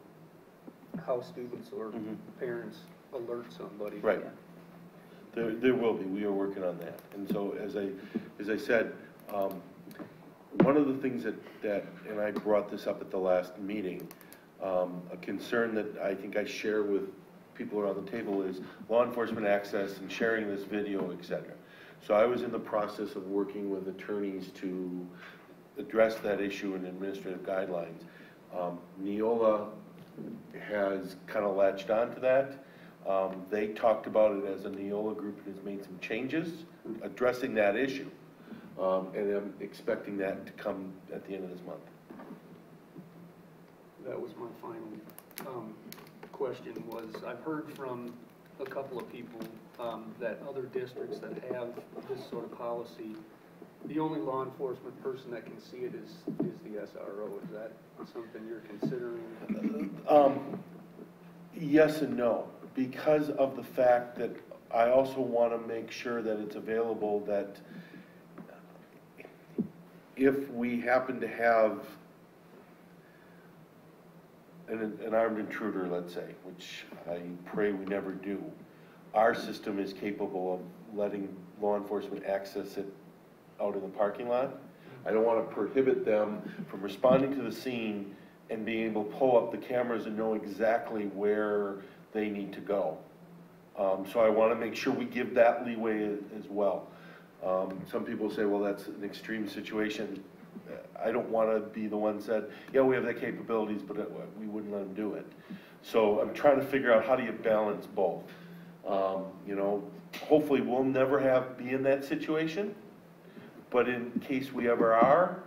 K: how students or parents alert somebody.
D: Right. There will be. We are working on that. And so, as I said, one of the things that, and I brought this up at the last meeting, a concern that I think I share with people around the table is law enforcement access and sharing this video, et cetera. So I was in the process of working with attorneys to address that issue in administrative guidelines. Neola has kind of latched onto that. They talked about it as a Neola group and has made some changes addressing that issue. And I'm expecting that to come at the end of this month.
K: That was my final question was, I've heard from a couple of people that other districts that have this sort of policy, the only law enforcement person that can see it is the SRO. Is that something you're considering?
D: Yes and no, because of the fact that I also want to make sure that it's available, that if we happen to have an armed intruder, let's say, which I pray we never do, our system is capable of letting law enforcement access it out in the parking lot. I don't want to prohibit them from responding to the scene and being able to pull up the cameras and know exactly where they need to go. So I want to make sure we give that leeway as well. Some people say, well, that's an extreme situation. I don't want to be the one said, yeah, we have the capabilities, but we wouldn't let them do it. So I'm trying to figure out how do you balance both. You know, hopefully we'll never be in that situation, but in case we ever are,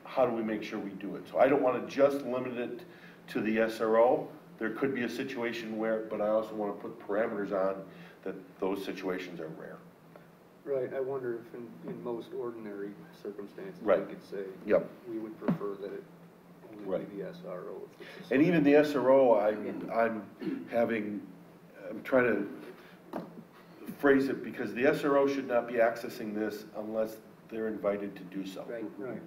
D: how do we make sure we do it? So I don't want to just limit it to the SRO. There could be a situation where, but I also want to put parameters on that those situations are rare.
K: Right, I wonder if in most ordinary circumstances,
D: Right.
K: we could say,
D: Yep.
K: we would prefer that it only be the SRO. if it's a
D: And even the SRO, I'm trying to phrase it, because the SRO should not be accessing this unless they're invited to do so.
K: Right.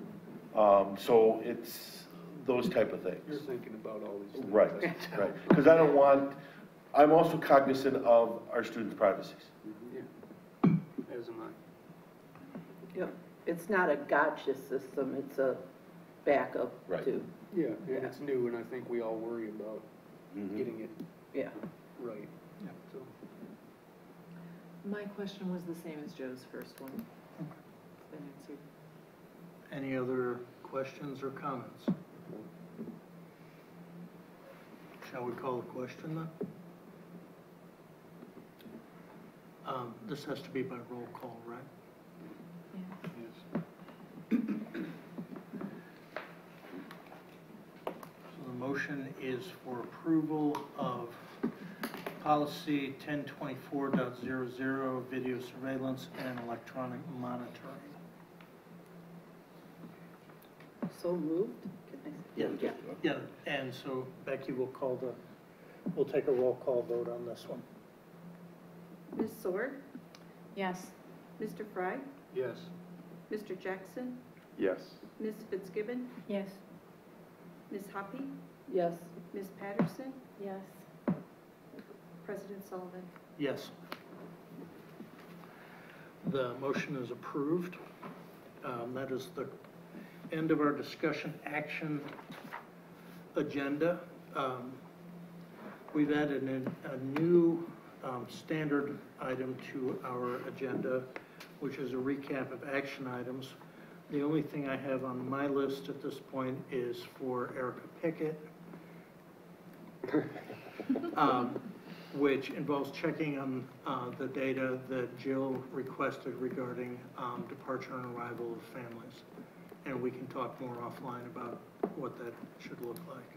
D: So it's those type of things.
K: You're thinking about all these things.
D: Right, right. Because I'm also cognizant of our students' privacies.
K: Yeah, as am I.
J: Yep. It's not a gotcha system, it's a backup
D: Right.
J: too.
K: Yeah, and it's new, and I think we all worry about getting it
J: Yeah.
K: right. So,
I: My question was the same as Joe's first one. It's been answered.
A: Any other questions or comments? Shall we call the question then? This has to be by roll call, right?
K: yes.
A: So the motion is for approval of policy 1024.00, video surveillance and electronic monitoring.
J: So moved?
A: Yeah, and so Becky will we'll take a roll call vote on this one.
B: Ms. Sword?
I: Yes.
B: Mr. Fry?
K: Yes.
B: Mr. Jackson?
L: Yes.
B: Ms. Fitzgibbon?
F: Yes.
B: Ms. Hoppy?
J: Yes.
B: Ms. Patterson?
R: Yes.
B: President Sullivan?
A: Yes. The motion is approved. That is the end of our discussion action agenda. We've added a new standard item to our agenda, which is a recap of action items. The only thing I have on my list at this point is for Erica Pickett, which involves checking on the data that Jill requested regarding departure and arrival of families. And we can talk more offline about what that should look like.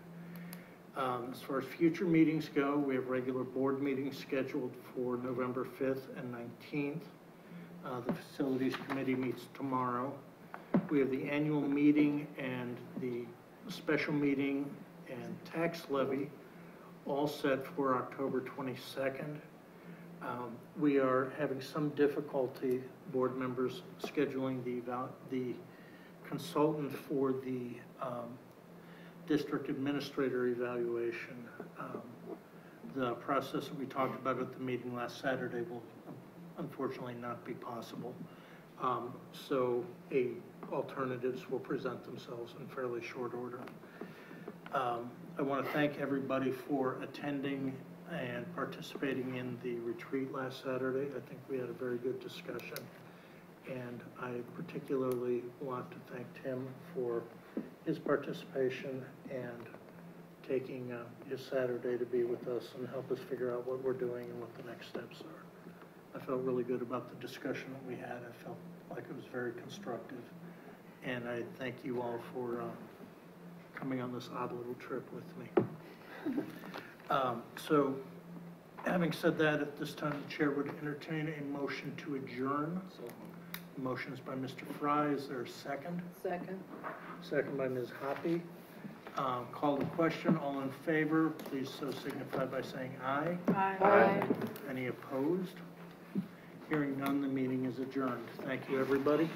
A: As far as future meetings go, we have regular board meetings scheduled for November 5th and 19th. The Facilities Committee meets tomorrow. We have the annual meeting and the special meeting and tax levy all set for October 22nd. We are having some difficulty, board members, scheduling the consultant for the district administrator evaluation. The process that we talked about at the meeting last Saturday will unfortunately not be possible. So alternatives will present themselves in fairly short order. I want to thank everybody for attending and participating in the retreat last Saturday. I think we had a very good discussion. And I particularly want to thank Tim for his participation and taking his Saturday to be with us and help us figure out what we're doing and what the next steps are. I felt really good about the discussion that we had. I felt like it was very constructive. And I thank you all for coming on this odd little trip with me. So, having said that, at this time, the chair would entertain a motion to adjourn. The motion is by Mr. Fry. Is there a second?
J: Second.
A: Second by Ms. Hoppy. Call the question. All in favor, please so signify by saying aye.
J: Aye.
A: Any opposed? Hearing none, the meeting is adjourned. Thank you, everybody.